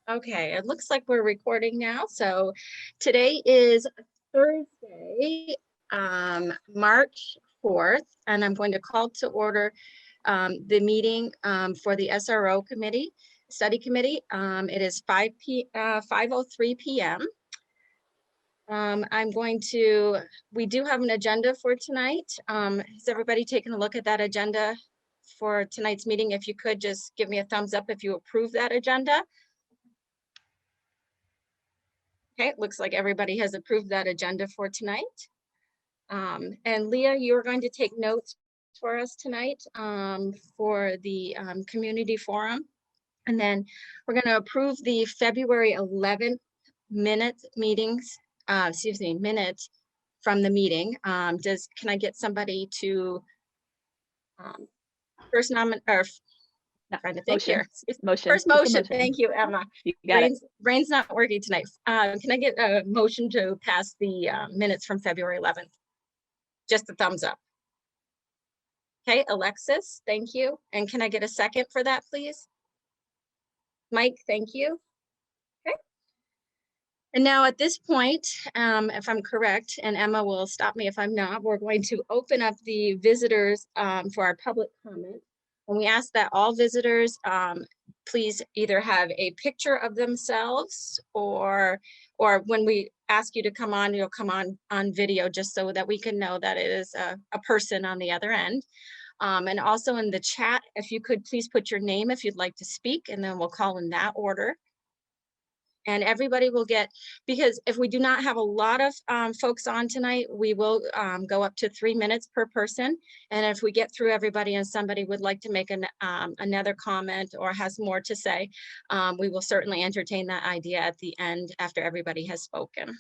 Okay, it looks like we're recording now. So today is Thursday, March 4th, and I'm going to call to order the meeting for the SRO committee, study committee. It is 5:03 p.m. We do have an agenda for tonight. Has everybody taken a look at that agenda for tonight's meeting? If you could just give me a thumbs up if you approve that agenda. Okay, it looks like everybody has approved that agenda for tonight. And Leah, you're going to take notes for us tonight for the community forum. And then we're going to approve the February 11th minutes from the meeting. Can I get somebody to first nominate or trying to think here. First motion. Thank you, Emma. Brain's not working tonight. Can I get a motion to pass the minutes from February 11th? Just a thumbs up. Okay, Alexis, thank you. And can I get a second for that, please? Mike, thank you. Okay. And now at this point, if I'm correct, and Emma will stop me if I'm not, we're going to open up the visitors for our public comment. And we ask that all visitors please either have a picture of themselves or when we ask you to come on, you'll come on video just so that we can know that it is a person on the other end. And also in the chat, if you could please put your name if you'd like to speak, and then we'll call in that order. And everybody will get, because if we do not have a lot of folks on tonight, we will go up to 3 minutes per person. And if we get through everybody and somebody would like to make another comment or has more to say, we will certainly entertain that idea at the end after everybody has spoken.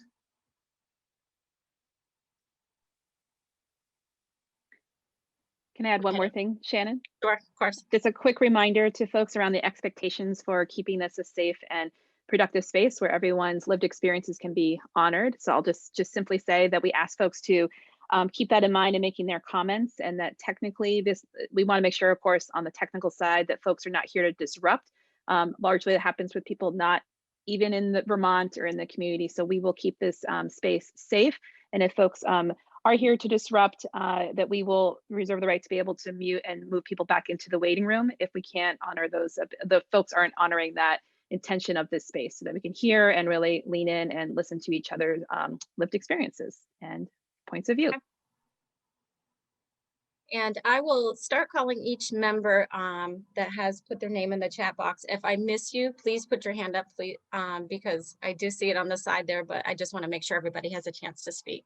Can I add one more thing, Shannon? Sure, of course. Just a quick reminder to folks around the expectations for keeping this a safe and productive space where everyone's lived experiences can be honored. So I'll just simply say that we ask folks to keep that in mind in making their comments, and that technically we want to make sure, of course, on the technical side that folks are not here to disrupt. Largely it happens with people not even in Vermont or in the community. So we will keep this space safe. And if folks are here to disrupt, that we will reserve the right to be able to mute and move people back into the waiting room if we can't honor those, the folks aren't honoring that intention of this space, so that we can hear and really lean in and listen to each other's lived experiences and points of view. Okay. And I will start calling each member that has put their name in the chat box. If I miss you, please put your hand up, please, because I do see it on the side there, but I just want to make sure everybody has a chance to speak.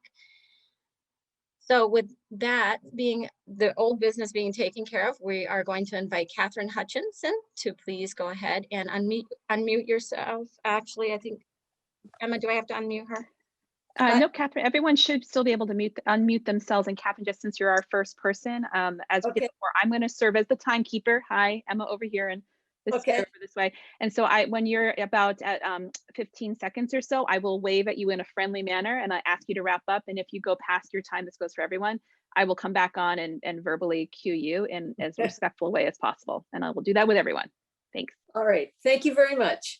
So with that being the old business being taken care of, we are going to invite Catherine Hutchinson to please go ahead and unmute yourself. Actually, I think, Emma, do I have to unmute her? No, Catherine, everyone should still be able to unmute themselves. And Catherine, just since you're our first person, as we did before, I'm going to serve as the timekeeper. Hi, Emma over here, and this over this way. And so when you're about at 15 seconds or so, I will wave at you in a friendly manner, and I ask you to wrap up. And if you go past your time, this goes for everyone, I will come back on and verbally cue you in as respectful a way as possible. And I will do that with everyone. Thanks. All right, thank you very much.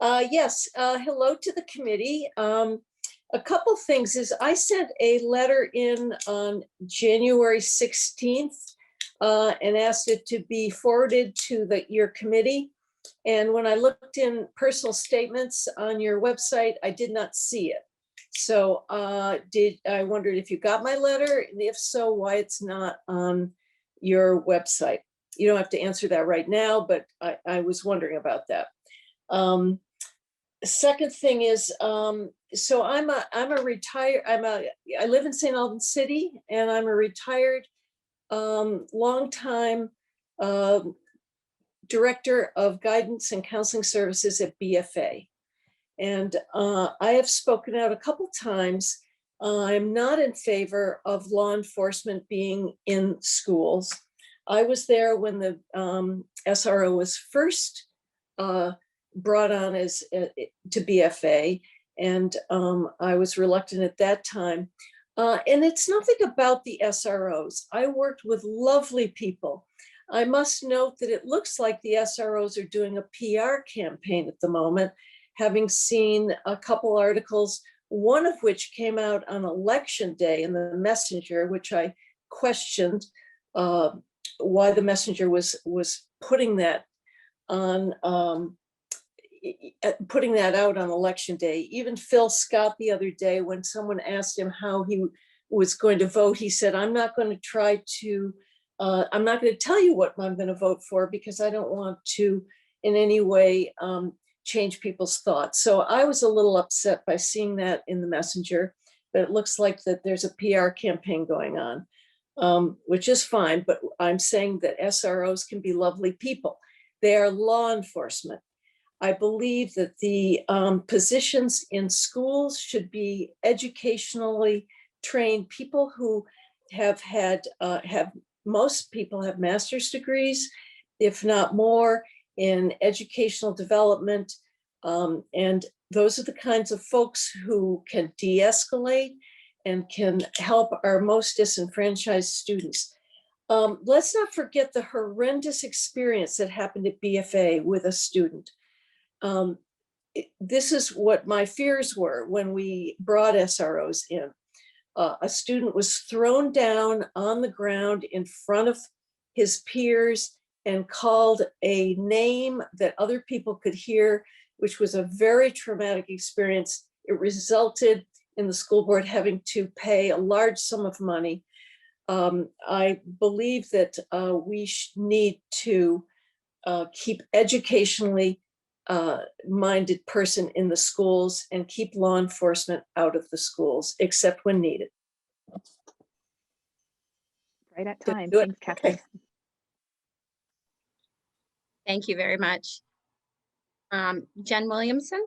Yes, hello to the committee. A couple things is I sent a letter in on January 16th and asked it to be forwarded to your committee. And when I looked in personal statements on your website, I did not see it. So I wondered if you got my letter, and if so, why it's not on your website. You don't have to answer that right now, but I was wondering about that. Second thing is, so I live in St. Albans City, and I'm a retired longtime director of guidance and counseling services at BFA. And I have spoken out a couple times. I'm not in favor of law enforcement being in schools. I was there when the SRO was first brought on as to BFA, and I was reluctant at that time. And it's nothing about the SROs. I worked with lovely people. I must note that it looks like the SROs are doing a PR campaign at the moment, having seen a couple articles, one of which came out on election day in the Messenger, which I questioned why the Messenger was putting that on putting that out on election day. Even Phil Scott the other day, when someone asked him how he was going to vote, he said, I'm not going to try to, I'm not going to tell you what I'm going to vote for because I don't want to in any way change people's thoughts. So I was a little upset by seeing that in the Messenger, but it looks like that there's a PR campaign going on, which is fine, but I'm saying that SROs can be lovely people. They are law enforcement. I believe that the positions in schools should be educationally trained people who have had, most people have master's degrees, if not more, in educational development. And those are the kinds of folks who can de-escalate and can help our most disenfranchised students. Let's not forget the horrendous experience that happened at BFA with a student. This is what my fears were when we brought SROs in. A student was thrown down on the ground in front of his peers and called a name that other people could hear, which was a very traumatic experience. It resulted in the school board having to pay a large sum of money. I believe that we need to keep educationally minded person in the schools and keep law enforcement out of the schools, except when needed. Right at time. Thanks, Catherine. Okay. Thank you very much. Jen Williamson.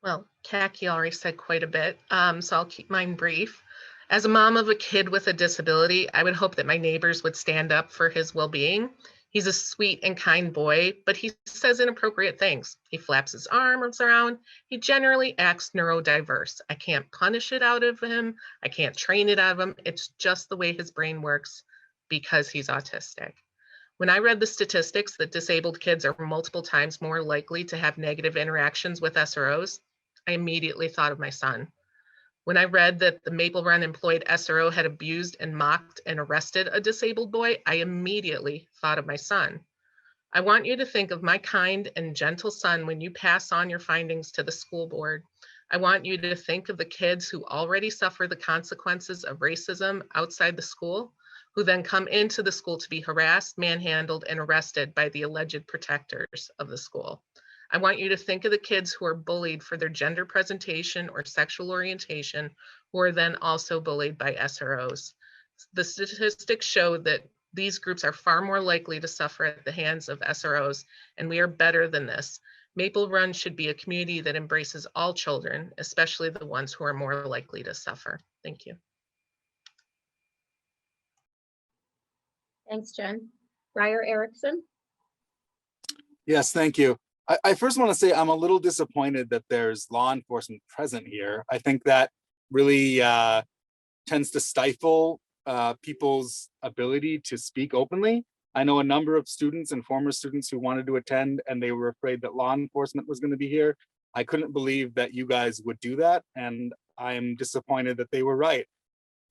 Well, Khaki already said quite a bit, so I'll keep mine brief. As a mom of a kid with a disability, I would hope that my neighbors would stand up for his well-being. He's a sweet and kind boy, but he says inappropriate things. He flaps his arms around. He generally acts neurodiverse. I can't punish it out of him. I can't train it out of him. It's just the way his brain works because he's autistic. When I read the statistics that disabled kids are multiple times more likely to have negative interactions with SROs, I immediately thought of my son. When I read that the Maple Run employed SRO had abused and mocked and arrested a disabled boy, I immediately thought of my son. I want you to think of my kind and gentle son when you pass on your findings to the school board. I want you to think of the kids who already suffer the consequences of racism outside the school, who then come into the school to be harassed, manhandled, and arrested by the alleged protectors of the school. I want you to think of the kids who are bullied for their gender presentation or sexual orientation, who are then also bullied by SROs. The statistics show that these groups are far more likely to suffer at the hands of SROs, and we are better than this. Maple Run should be a community that embraces all children, especially the ones who are more likely to suffer. Thank you. Thanks, Jen. Briar Erickson. Yes, thank you. I first want to say I'm a little disappointed that there's law enforcement present here. I think that really tends to stifle people's ability to speak openly. I know a number of students and former students who wanted to attend and they were afraid that law enforcement was going to be here. I couldn't believe that you guys would do that, and I'm disappointed that they were right.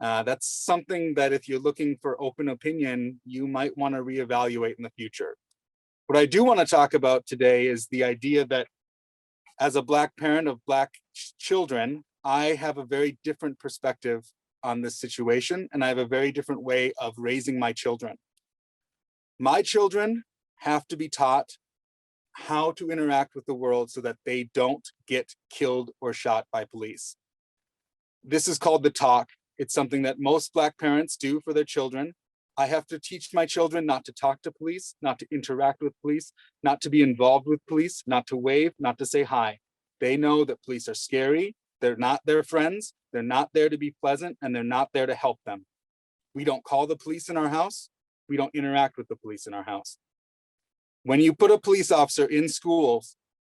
That's something that if you're looking for open opinion, you might want to reevaluate in the future. What I do want to talk about today is the idea that as a Black parent of Black children, I have a very different perspective on this situation, and I have a very different way of raising my children. My children have to be taught how to interact with the world so that they don't get killed or shot by police. This is called the talk. It's something that most Black parents do for their children. I have to teach my children not to talk to police, not to interact with police, not to be involved with police, not to wave, not to say hi. They know that police are scary. They're not their friends. They're not there to be pleasant, and they're not there to help them. We don't call the police in our house. We don't interact with the police in our house. When you put a police officer in schools,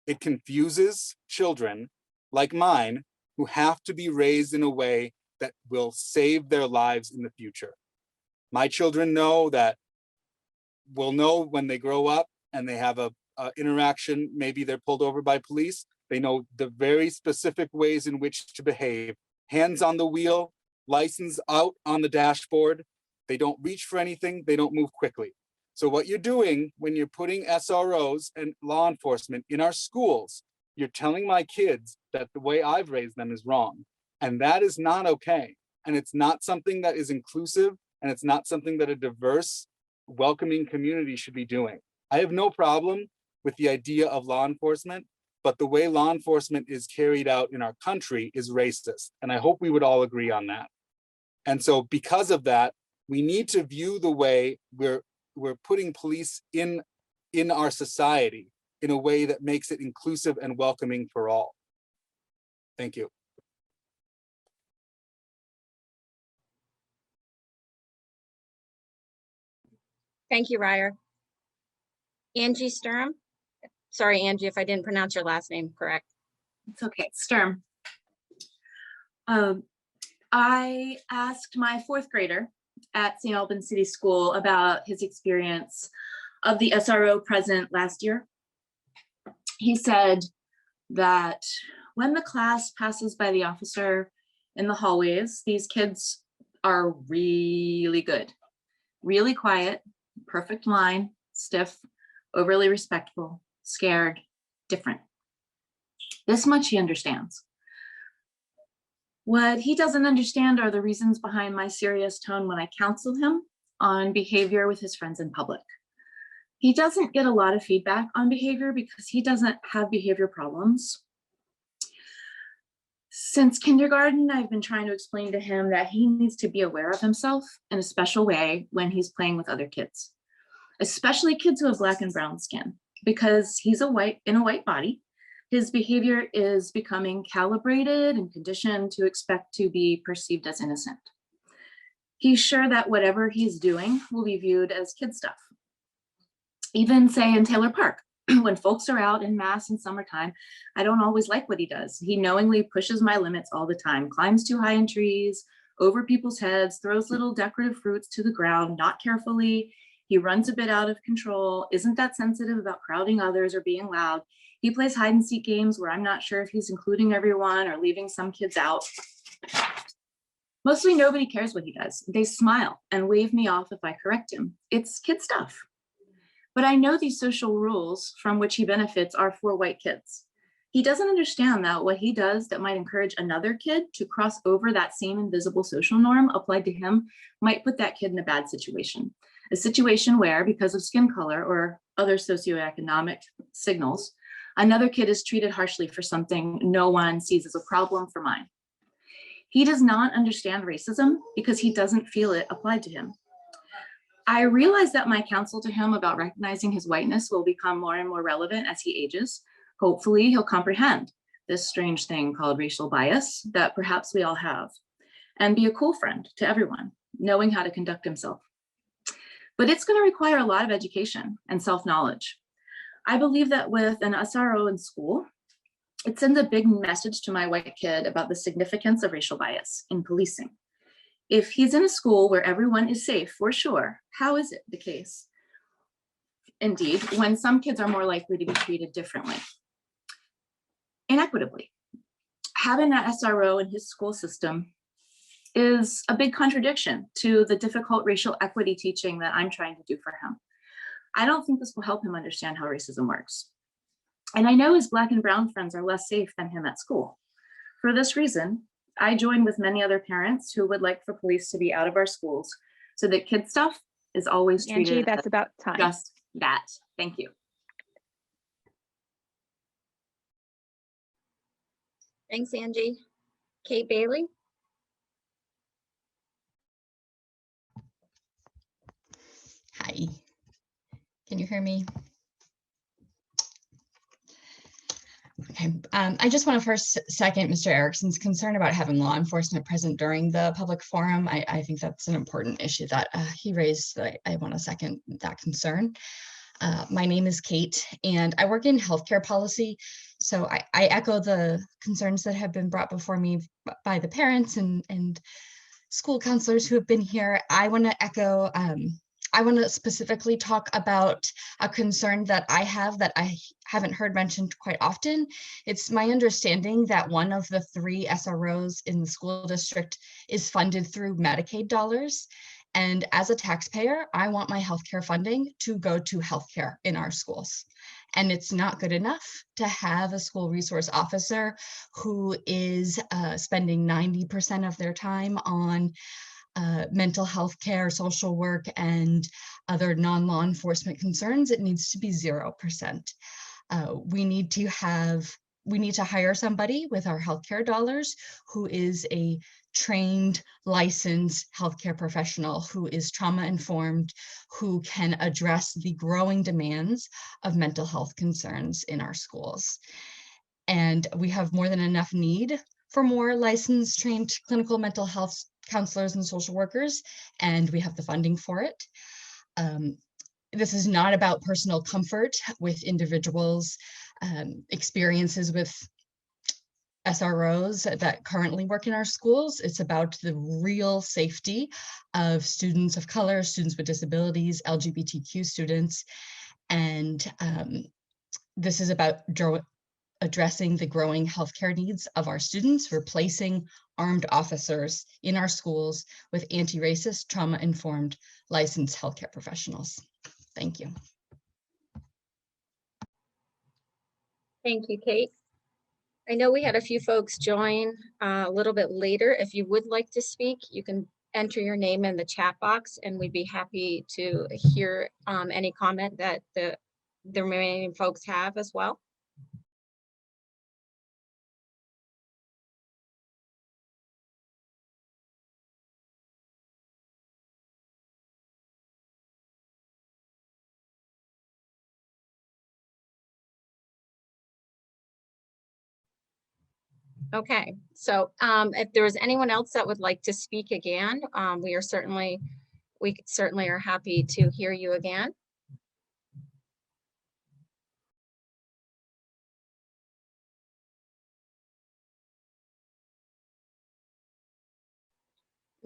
it confuses children like mine who have to be raised in a way that will save their lives in the future. My children know that will know when they grow up and they have a interaction, maybe they're pulled over by police. They know the very specific ways in which to behave. Hands on the wheel, license out on the dashboard. They don't reach for anything. They don't move quickly. So what you're doing when you're putting SROs and law enforcement in our schools, you're telling my kids that the way I've raised them is wrong. And that is not okay. And it's not something that is inclusive, and it's not something that a diverse, welcoming community should be doing. I have no problem with the idea of law enforcement, but the way law enforcement is carried out in our country is racist. And I hope we would all agree on that. And so because of that, we need to view the way we're putting police in our society in a way that makes it inclusive and welcoming for all. Thank you. Thank you, Ryer. Angie Sturm. Sorry, Angie, if I didn't pronounce your last name correct. It's okay, Sturm. I asked my 4th grader at St. Albans City School about his experience of the SRO present last year. He said that when the class passes by the officer in the hallways, these kids are really good, really quiet, perfect line, stiff, overly respectful, scared, different. This much he understands. What he doesn't understand are the reasons behind my serious tone when I counsel him on behavior with his friends in public. He doesn't get a lot of feedback on behavior because he doesn't have behavior problems. Since kindergarten, I've been trying to explain to him that he needs to be aware of himself in a special way when he's playing with other kids, especially kids who have black and brown skin, because he's in a white body. His behavior is becoming calibrated and conditioned to expect to be perceived as innocent. He's sure that whatever he's doing will be viewed as kid stuff. Even say in Taylor Park, when folks are out in mass in summertime, I don't always like what he does. He knowingly pushes my limits all the time, climbs too high in trees, over people's heads, throws little decorative fruits to the ground, not carefully. He runs a bit out of control, isn't that sensitive about crowding others or being loud. He plays hide and seek games where I'm not sure if he's including everyone or leaving some kids out. Mostly nobody cares what he does. They smile and wave me off if I correct him. It's kid stuff. But I know these social rules from which he benefits are for white kids. He doesn't understand that what he does that might encourage another kid to cross over that same invisible social norm applied to him might put that kid in a bad situation. A situation where, because of skin color or other socioeconomic signals, another kid is treated harshly for something no one sees as a problem for mine. He does not understand racism because he doesn't feel it applied to him. I realize that my counsel to him about recognizing his whiteness will become more and more relevant as he ages. Hopefully he'll comprehend this strange thing called racial bias that perhaps we all have, and be a cool friend to everyone, knowing how to conduct himself. But it's going to require a lot of education and self-knowledge. I believe that with an SRO in school, it sends a big message to my white kid about the significance of racial bias in policing. If he's in a school where everyone is safe, for sure, how is it the case? Indeed, when some kids are more likely to be treated differently, inequitably. Having an SRO in his school system is a big contradiction to the difficult racial equity teaching that I'm trying to do for him. I don't think this will help him understand how racism works. And I know his black and brown friends are less safe than him at school. For this reason, I join with many other parents who would like for police to be out of our schools so that kid stuff is always treated Angie, that's about time. Just that. Thank you. Thanks, Angie. Kate Bailey. Hi, can you hear me? Okay, I just want to first second Mr. Erickson's concern about having law enforcement present during the public forum. I think that's an important issue that he raised. I want to second that concern. My name is Kate, and I work in healthcare policy. So I echo the concerns that have been brought before me by the parents and school counselors who have been here. I want to echo, I want to specifically talk about a concern that I have that I haven't heard mentioned quite often. It's my understanding that one of the 3 SROs in the school district is funded through Medicaid dollars. And as a taxpayer, I want my healthcare funding to go to healthcare in our schools. And it's not good enough to have a school resource officer who is spending 90% of their time on mental health care, social work, and other non-law enforcement concerns. It needs to be 0%. We need to hire somebody with our healthcare dollars who is a trained, licensed healthcare professional who is trauma informed, who can address the growing demands of mental health concerns in our schools. And we have more than enough need for more licensed, trained clinical mental health counselors and social workers, and we have the funding for it. This is not about personal comfort with individuals' experiences with SROs that currently work in our schools. It's about the real safety of students of color, students with disabilities, LGBTQ students. And this is about addressing the growing healthcare needs of our students, replacing armed officers in our schools with anti-racist, trauma-informed, licensed healthcare professionals. Thank you. Thank you, Kate. I know we had a few folks join a little bit later. If you would like to speak, you can enter your name in the chat box and we'd be happy to hear any comment that the remaining folks have as well. Okay, so if there is anyone else that would like to speak again, we certainly are happy to hear you again.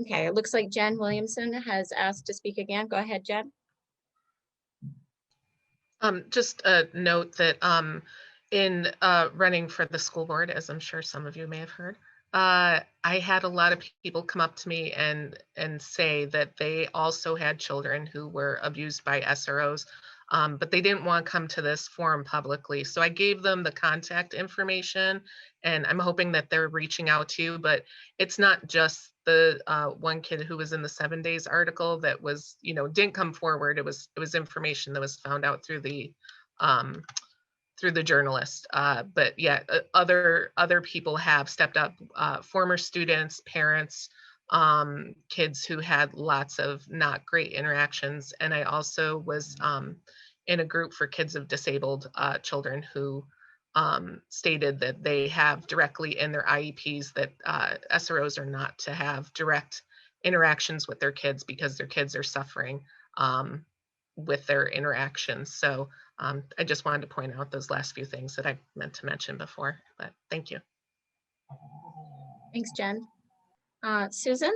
Okay, it looks like Jen Williamson has asked to speak again. Go ahead, Jen. Just a note that in running for the school board, as I'm sure some of you may have heard, I had a lot of people come up to me and say that they also had children who were abused by SROs, but they didn't want to come to this forum publicly. So I gave them the contact information, and I'm hoping that they're reaching out to you. But it's not just the one kid who was in the 7 Days article that was, didn't come forward. It was information that was found out through the journalist. But yeah, other people have stepped up, former students, parents, kids who had lots of not great interactions. And I also was in a group for kids of disabled children who stated that they have directly in their IEPs that SROs are not to have direct interactions with their kids because their kids are suffering with their interactions. So I just wanted to point out those last few things that I meant to mention before, but thank you. Thanks, Jen. Susan?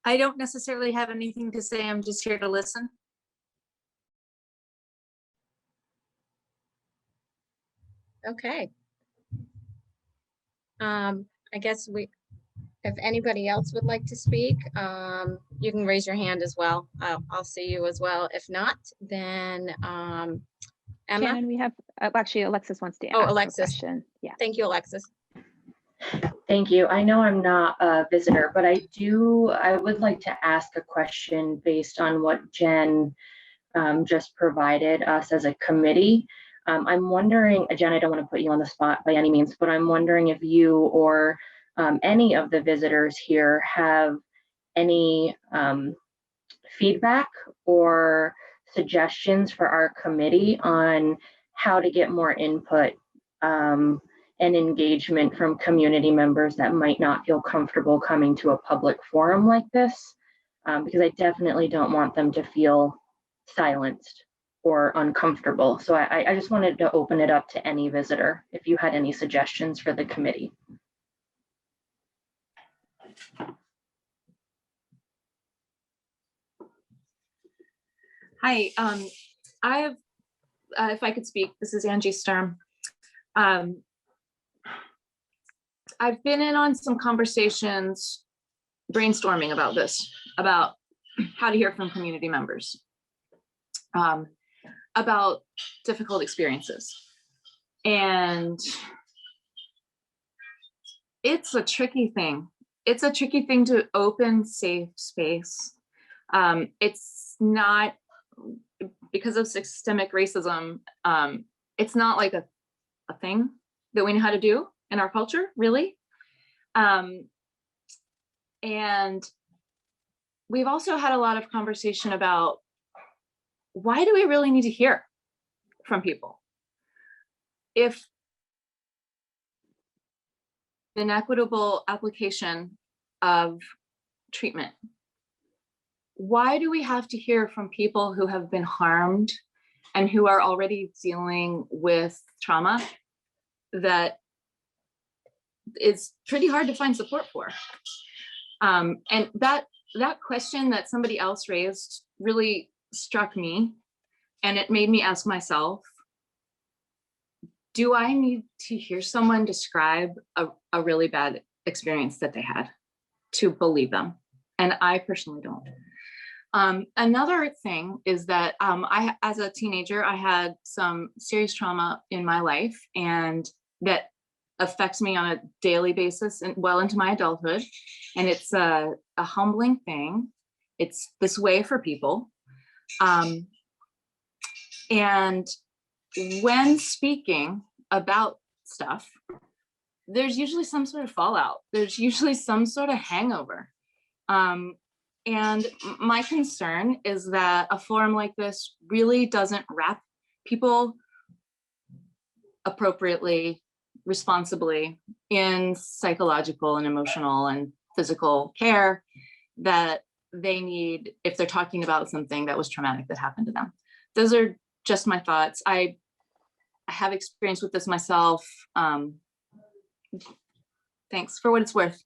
I don't necessarily have anything to say. I'm just here to listen. Okay. I guess if anybody else would like to speak, you can raise your hand as well. I'll see you as well. If not, then Emma. Shannon, we have actually Alexis wants to ask Alexis. a question. Yeah. Thank you, Alexis. Thank you. I know I'm not a visitor, but I would like to ask a question based on what Jen just provided us as a committee. I'm wondering, Jen, I don't want to put you on the spot by any means, but I'm wondering if you or any of the visitors here have any feedback or suggestions for our committee on how to get more input and engagement from community members that might not feel comfortable coming to a public forum like this, because I definitely don't want them to feel silenced or uncomfortable. So I just wanted to open it up to any visitor if you had any suggestions for the committee. Hi, I have, if I could speak, this is Angie Sturm. I've been in on some conversations brainstorming about this, about how to hear from community members, about difficult experiences. And it's a tricky thing. It's a tricky thing to open safe space. It's not, because of systemic racism, it's not like a thing that we know how to do in our culture, really. And we've also had a lot of conversation about, why do we really need to hear from people? If inequitable application of treatment, why do we have to hear from people who have been harmed and who are already dealing with trauma that is pretty hard to find support for? And that question that somebody else raised really struck me, and it made me ask myself, do I need to hear someone describe a really bad experience that they had to believe them? And I personally don't. Another thing is that as a teenager, I had some serious trauma in my life, and that affects me on a daily basis and well into my adulthood. And it's a humbling thing. It's this way for people. And when speaking about stuff, there's usually some sort of fallout. There's usually some sort of hangover. And my concern is that a forum like this really doesn't wrap people appropriately, responsibly in psychological and emotional and physical care that they need if they're talking about something that was traumatic that happened to them. Those are just my thoughts. I have experience with this myself. Thanks for what it's worth.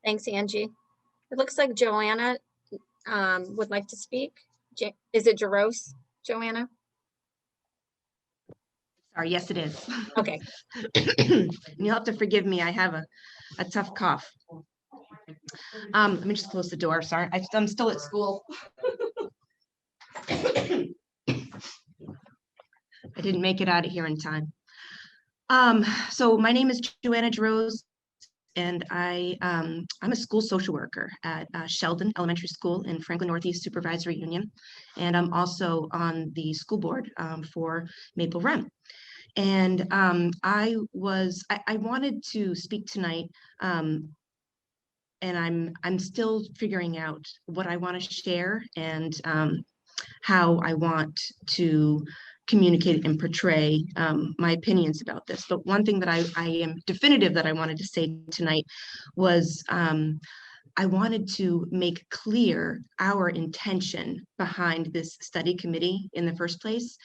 Thanks, Angie. It looks like Joanna would like to speak. Is it Jaros, Joanna? Sorry, yes, it is. Okay. You'll have to forgive me. I have a tough cough. Let me just close the door. Sorry, I'm still at school. I didn't make it out of here in time. So my name is Joanna Jaros, and I'm a school social worker at Sheldon Elementary School in Franklin Northeast Supervisory Union. And I'm also on the school board for Maple Run. And I wanted to speak tonight, and I'm still figuring out what I want to share and how I want to communicate and portray my opinions about this. But one thing that I am definitive that I wanted to say tonight was I wanted to make clear our intention behind this study committee in the first place,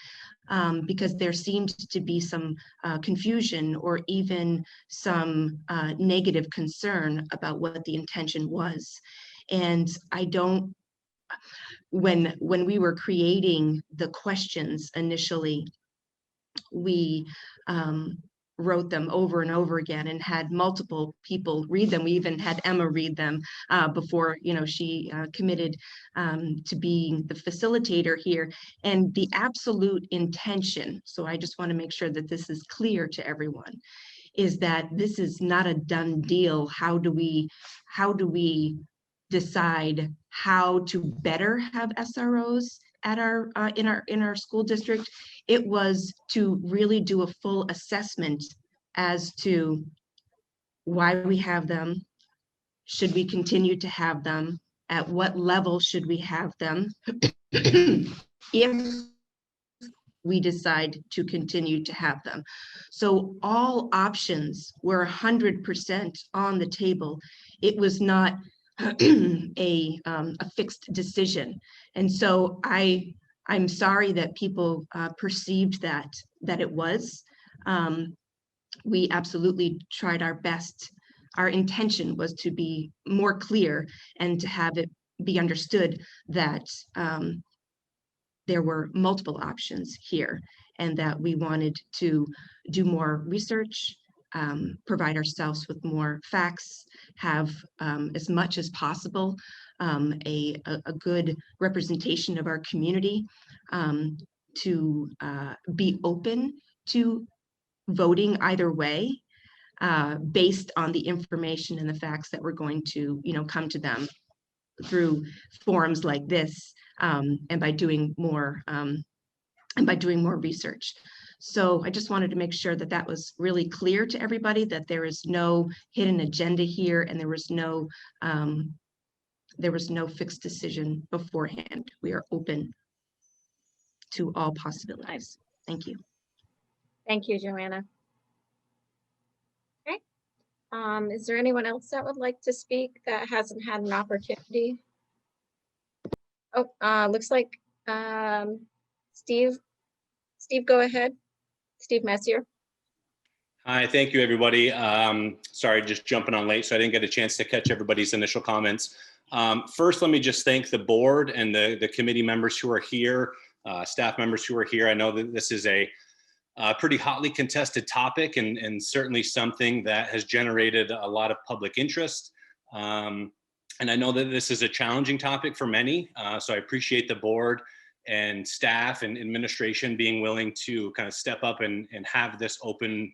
because there seemed to be some confusion or even some negative concern about what the intention was. And I don't, when we were creating the questions initially, we wrote them over and over again and had multiple people read them. We even had Emma read them before, she committed to being the facilitator here. And the absolute intention, so I just want to make sure that this is clear to everyone, is that this is not a done deal. How do we decide how to better have SROs at our in our school district? It was to really do a full assessment as to why we have them, should we continue to have them, at what level should we have them, if we decide to continue to have them. So all options were 100% on the table. It was not, a fixed decision. And so I'm sorry that people perceived that it was. We absolutely tried our best. Our intention was to be more clear and to have it be understood that there were multiple options here, and that we wanted to do more research, provide ourselves with more facts, have as much as possible a good representation of our community, to be open to voting either way, based on the information and the facts that we're going to, come to them through forums like this, and by doing more research. So I just wanted to make sure that that was really clear to everybody, that there is no hidden agenda here, and there was no fixed decision beforehand. We are open to all possibilities. Thank you. Thank you, Joanna. Okay. Is there anyone else that would like to speak that hasn't had an opportunity? Oh, looks like Steve, go ahead. Steve Messier. Hi, thank you, everybody. Sorry, just jumping on late, so I didn't get a chance to catch everybody's initial comments. First, let me just thank the board and the committee members who are here, staff members who are here. I know that this is a pretty hotly contested topic, and certainly something that has generated a lot of public interest. And I know that this is a challenging topic for many, so I appreciate the board and staff and administration being willing to kind of step up and have this open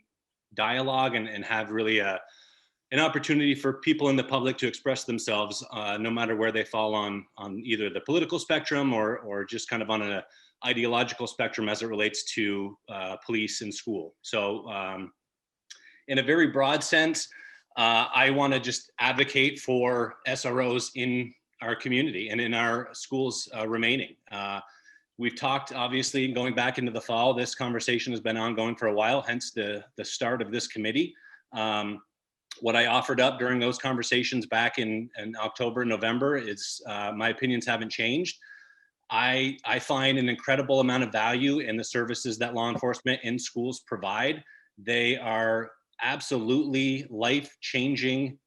dialogue and have really an opportunity for people in the public to express themselves, no matter where they fall on either the political spectrum or just kind of on an ideological spectrum as it relates to police and school. So in a very broad sense, I want to just advocate for SROs in our community and in our schools remaining. We've talked, obviously, going back into the fall, this conversation has been ongoing for a while, hence the start of this committee. What I offered up during those conversations back in October, November is my opinions haven't changed. I find an incredible amount of value in the services that law enforcement in schools provide. They are absolutely life-changing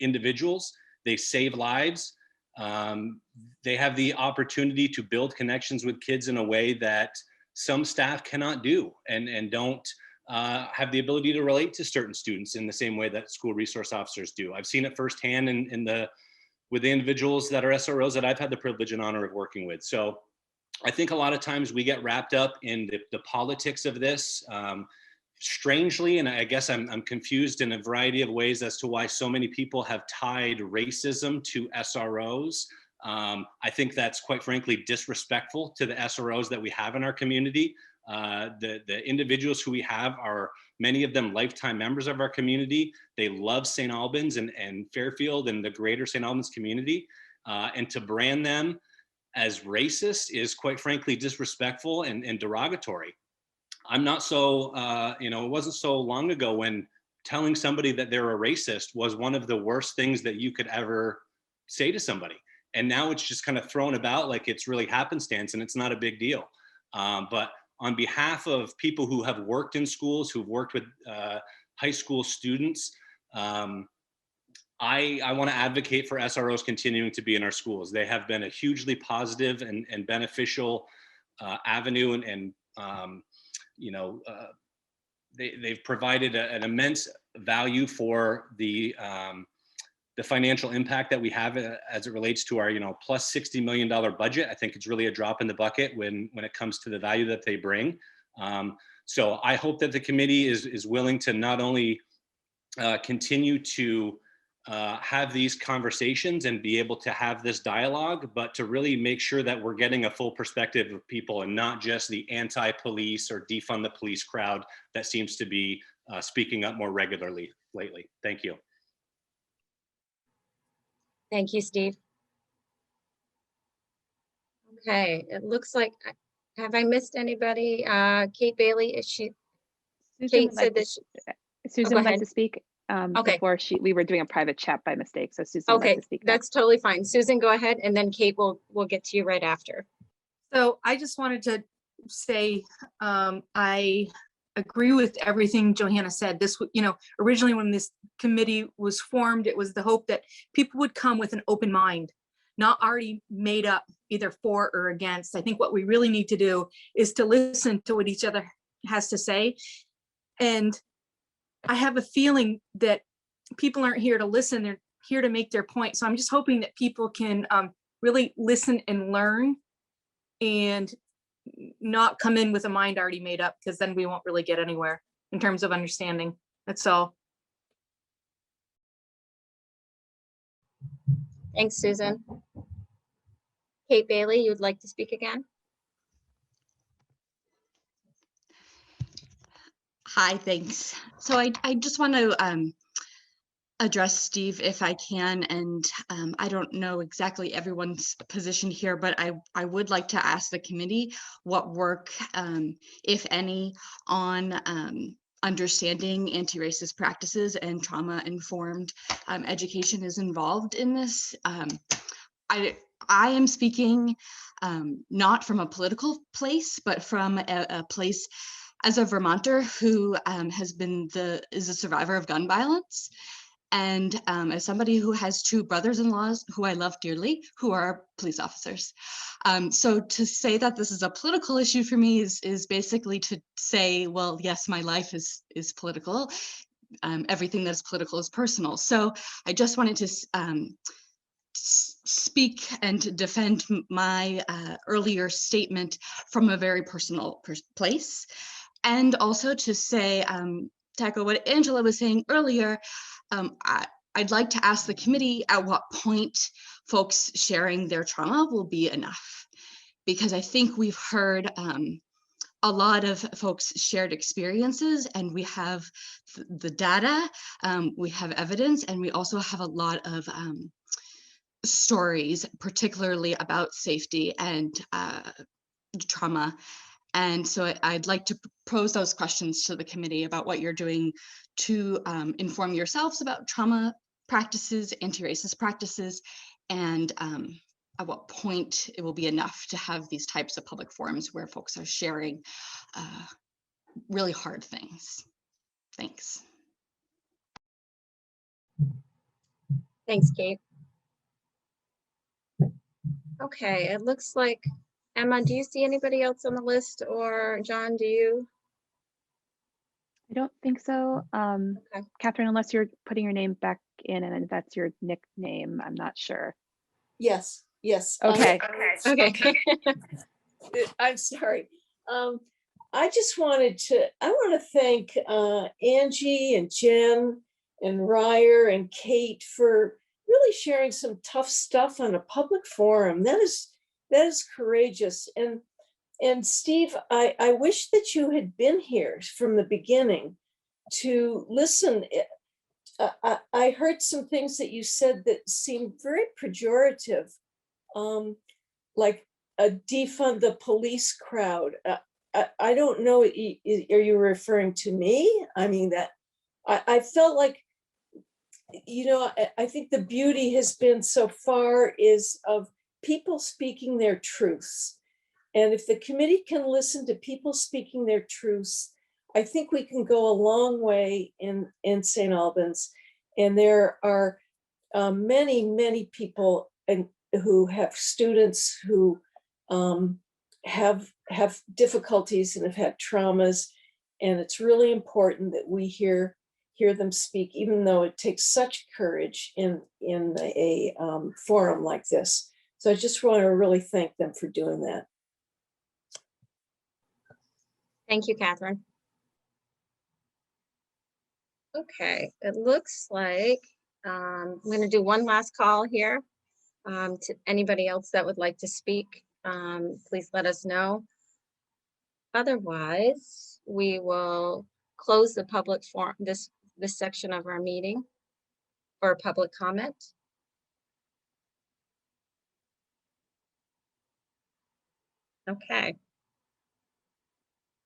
individuals. They save lives. They have the opportunity to build connections with kids in a way that some staff cannot do, and don't have the ability to relate to certain students in the same way that school resource officers do. I've seen it firsthand with the individuals that are SROs that I've had the privilege and honor of working with. So I think a lot of times we get wrapped up in the politics of this. Strangely, and I guess I'm confused in a variety of ways as to why so many people have tied racism to SROs. I think that's, quite frankly, disrespectful to the SROs that we have in our community. The individuals who we have are, many of them, lifetime members of our community. They love St. Albans and Fairfield and the greater St. Albans community. And to brand them as racist is, quite frankly, disrespectful and derogatory. I'm not so, it wasn't so long ago when telling somebody that they're a racist was one of the worst things that you could ever say to somebody. And now it's just kind of thrown about like it's really happenstance and it's not a big deal. But on behalf of people who have worked in schools, who've worked with high school students, I want to advocate for SROs continuing to be in our schools. They have been a hugely positive and beneficial avenue, and they've provided an immense value for the financial impact that we have as it relates to our plus $60 million budget. I think it's really a drop in the bucket when it comes to the value that they bring. So I hope that the committee is willing to not only continue to have these conversations and be able to have this dialogue, but to really make sure that we're getting a full perspective of people and not just the anti-police or defund the police crowd that seems to be speaking up more regularly lately. Thank you. Thank you, Steve. Okay, it looks like, have I missed anybody? Kate Bailey, is she? Susan Kate said that Susan would like to speak. Okay. before we were doing a private chat by mistake. So Susan would like Okay, to speak now. that's totally fine. Susan, go ahead, and then Kate will get to you right after. So I just wanted to say, I agree with everything Johanna said. This, originally when this committee was formed, it was the hope that people would come with an open mind, not already made up either for or against. I think what we really need to do is to listen to what each other has to say. And I have a feeling that people aren't here to listen, they're here to make their point. So I'm just hoping that people can really listen and learn and not come in with a mind already made up, because then we won't really get anywhere in terms of understanding. That's all. Thanks, Susan. Kate Bailey, you would like to speak again? Hi, thanks. So I just want to address Steve if I can, and I don't know exactly everyone's position here, but I would like to ask the committee what work, if any, on understanding anti-racist practices and trauma-informed education is involved in this. I am speaking not from a political place, but from a place as a Vermonter who is a survivor of gun violence. And as somebody who has two brothers-in-laws who I love dearly, who are police officers. So to say that this is a political issue for me is basically to say, well, yes, my life is political. Everything that is political is personal. So I just wanted to speak and defend my earlier statement from a very personal place. And also to say, to echo what Angela was saying earlier, I'd like to ask the committee at what point folks sharing their trauma will be enough. Because I think we've heard a lot of folks shared experiences, and we have the data, we have evidence, and we also have a lot of stories, particularly about safety and trauma. And so I'd like to pose those questions to the committee about what you're doing to inform yourselves about trauma practices, anti-racist practices, and at what point it will be enough to have these types of public forums where folks are sharing really hard things. Thanks. Thanks, Kate. Okay, it looks like, Emma, do you see anybody else on the list, or John, do you? I don't think so. Okay. Catherine, unless you're putting your name back in and that's your nickname, I'm not sure. Yes, yes. Okay. Okay. I'm sorry. I want to thank Angie and Jen and Ryer and Kate for really sharing some tough stuff on a public forum. That is courageous. And Steve, I wish that you had been here from the beginning to listen. I heard some things that you said that seemed very pejorative, like defund the police crowd. I don't know, are you referring to me? I mean, that I felt like, I think the beauty has been so far is of people speaking their truths. And if the committee can listen to people speaking their truths, I think we can go a long way in St. Albans. And there are many, many people who have students who have difficulties and have had traumas. And it's really important that we hear them speak, even though it takes such courage in a forum like this. So I just want to really thank them for doing that. Thank you, Catherine. Okay, it looks like I'm going to do one last call here to anybody else that would like to speak. Please let us know. Otherwise, we will close the public forum, this section of our meeting for public comment. Okay.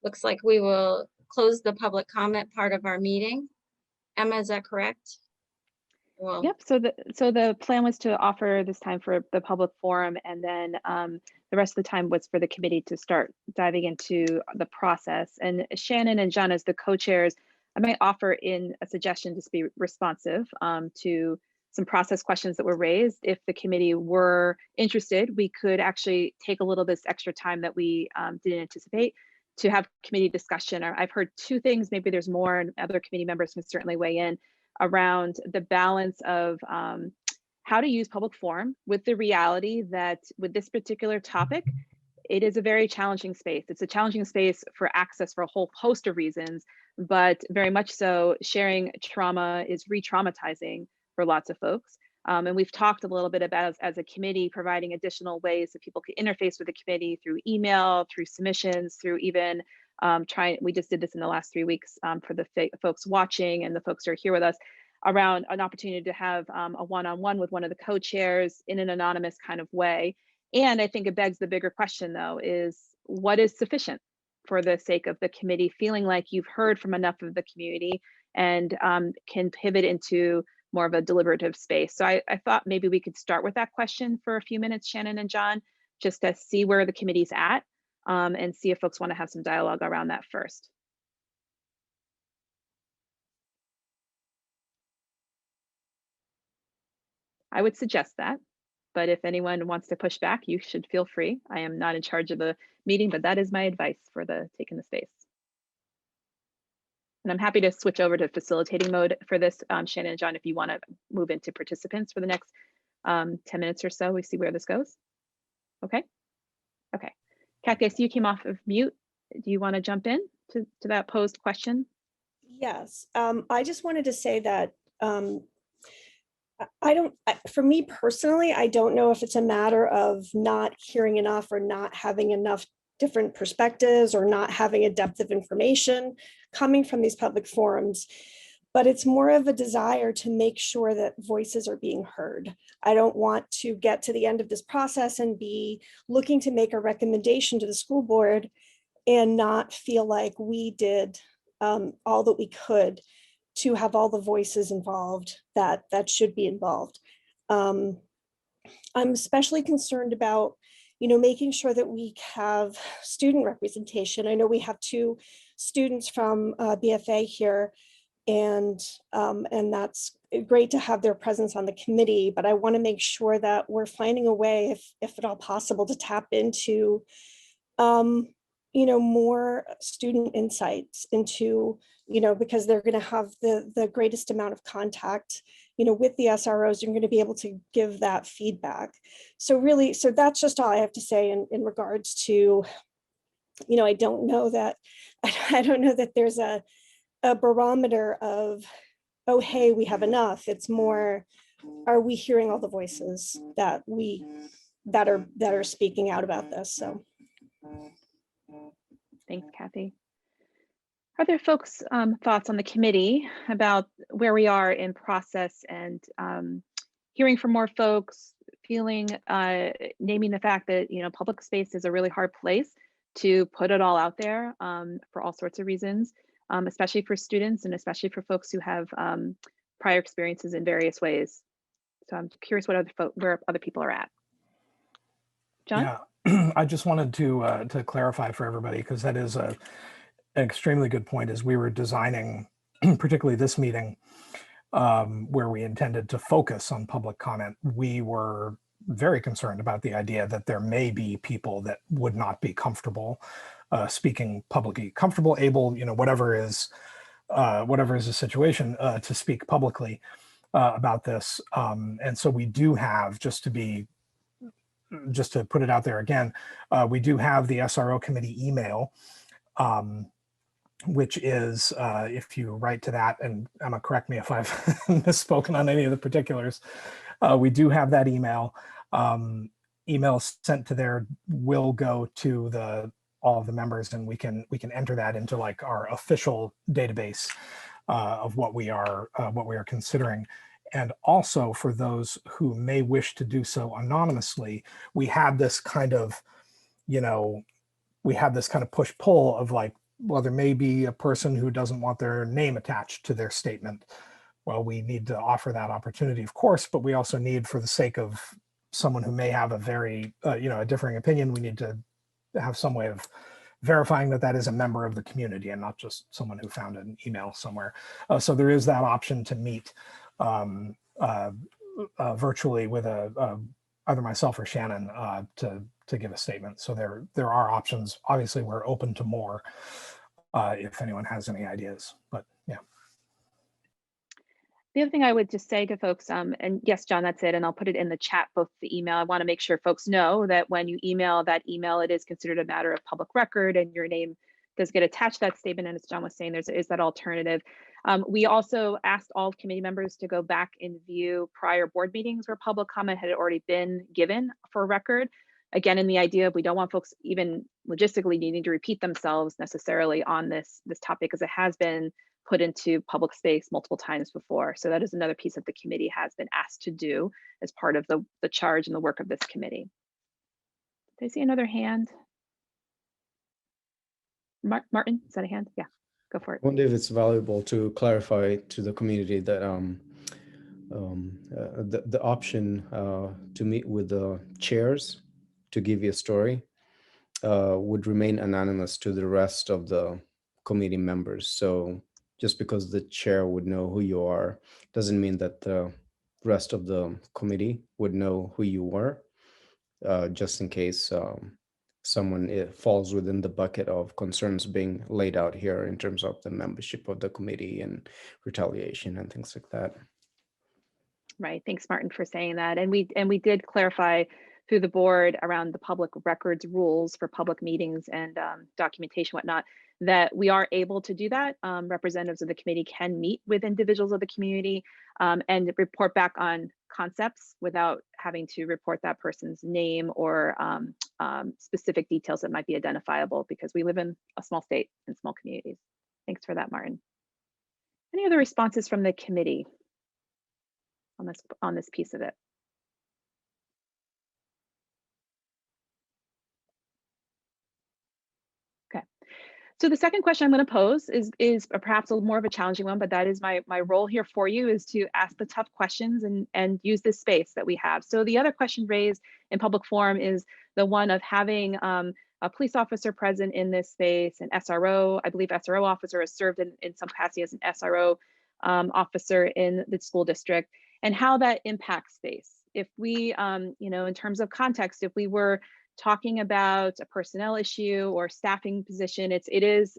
Looks like we will close the public comment part of our meeting. Emma, is that correct? Well, Yep. So the plan was to offer this time for the public forum, and then the rest of the time was for the committee to start diving into the process. And Shannon and John, as the co-chairs, I might offer in a suggestion to be responsive to some process questions that were raised. If the committee were interested, we could actually take a little bit extra time that we didn't anticipate to have committee discussion. Or I've heard two things, maybe there's more, and other committee members can certainly weigh in around the balance of how to use public forum with the reality that with this particular topic, it is a very challenging space. It's a challenging space for access for a whole host of reasons, but very much so sharing trauma is re-traumatizing for lots of folks. And we've talked a little bit about as a committee providing additional ways that people could interface with the committee through email, through submissions, through even we just did this in the last 3 weeks for the folks watching and the folks who are here with us around an opportunity to have a one-on-one with one of the co-chairs in an anonymous kind of way. And I think it begs the bigger question though, is what is sufficient for the sake of the committee feeling like you've heard from enough of the community and can pivot into more of a deliberative space. So I thought maybe we could start with that question for a few minutes, Shannon and John, just to see where the committee's at and see if folks want to have some dialogue around that first. I would suggest that, but if anyone wants to push back, you should feel free. I am not in charge of the meeting, but that is my advice for taking the space. And I'm happy to switch over to facilitating mode for this, Shannon and John, if you want to move into participants for the next 10 minutes or so. We see where this goes. Okay. Okay. Kathy, I see you came off of mute. Do you want to jump in to that posed question? Yes. I just wanted to say that for me personally, I don't know if it's a matter of not hearing enough or not having enough different perspectives or not having a depth of information coming from these public forums, but it's more of a desire to make sure that voices are being heard. I don't want to get to the end of this process and be looking to make a recommendation to the school board and not feel like we did all that we could to have all the voices involved that should be involved. I'm especially concerned about, making sure that we have student representation. I know we have 2 students from BFA here, and that's great to have their presence on the committee, but I want to make sure that we're finding a way, if at all possible, to tap into more student insights into, because they're going to have the greatest amount of contact, with the SROs. You're going to be able to give that feedback. So that's just all I have to say in regards to, I don't know that there's a barometer of, oh, hey, we have enough. It's more, are we hearing all the voices that are speaking out about this? So. Thanks, Kathy. Are there folks' thoughts on the committee about where we are in process and hearing from more folks, feeling, naming the fact that, public space is a really hard place to put it all out there for all sorts of reasons, especially for students and especially for folks who have prior experiences in various ways. So I'm curious where other people are at. John? Yeah, I just wanted to clarify for everybody, because that is an extremely good point. As we were designing, particularly this meeting, where we intended to focus on public comment, we were very concerned about the idea that there may be people that would not be comfortable speaking publicly, comfortable, able, whatever is the situation, to speak publicly about this. And so we do have, just to put it out there again, we do have the SRO committee email, which is, if you write to that, and Emma, correct me if I've misspoken on any of the particulars, we do have that email. Emails sent to there will go to all of the members, and we can enter that into like our official database of what we are considering. And also for those who may wish to do so anonymously, we had this kind of push-pull of like, well, there may be a person who doesn't want their name attached to their statement. Well, we need to offer that opportunity, of course, but we also need, for the sake of someone who may have a very, a differing opinion, we need to have some way of verifying that that is a member of the community and not just someone who found an email somewhere. So there is that option to meet virtually with either myself or Shannon to give a statement. So there are options. Obviously, we're open to more if anyone has any ideas, but yeah. The other thing I would just say to folks, and yes, John, that's it, and I'll put it in the chat, both the email. I want to make sure folks know that when you email that email, it is considered a matter of public record and your name does get attached to that statement. And as John was saying, there is that alternative. We also asked all committee members to go back and view prior board meetings where public comment had already been given for record. Again, in the idea of we don't want folks even logistically needing to repeat themselves necessarily on this topic, because it has been put into public space multiple times before. So that is another piece that the committee has been asked to do as part of the charge and the work of this committee. Did I see another hand? Martin, is that a hand? Yeah, go for it. I wonder if it's valuable to clarify to the community that the option to meet with the chairs to give you a story would remain anonymous to the rest of the committee members. So just because the chair would know who you are doesn't mean that the rest of the committee would know who you were, just in case someone falls within the bucket of concerns being laid out here in terms of the membership of the committee and retaliation and things like that. Right. Thanks, Martin, for saying that. And we did clarify through the board around the public records rules for public meetings and documentation, whatnot, that we are able to do that. Representatives of the committee can meet with individuals of the community and report back on concepts without having to report that person's name or specific details that might be identifiable, because we live in a small state and small communities. Thanks for that, Martin. Any other responses from the committee on this piece of it? So the second question I'm going to pose is perhaps a little more of a challenging one, but that is my role here for you, is to ask the tough questions and use this space that we have. So the other question raised in public forum is the one of having a police officer present in this space, an SRO. I believe SRO officer has served in some capacity as an SRO officer in the school district, and how that impacts space. If we, in terms of context, if we were talking about a personnel issue or staffing position, it is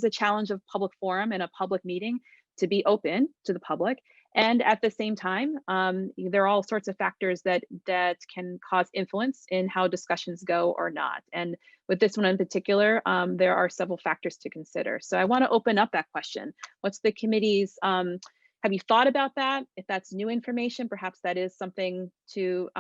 a challenge of public forum and a public meeting to be open to the public. And at the same time, there are all sorts of factors that can cause influence in how discussions go or not. And with this one in particular, there are several factors to consider. So I want to open up that question. What's the committee's, have you thought about that? If that's new information, perhaps that is something to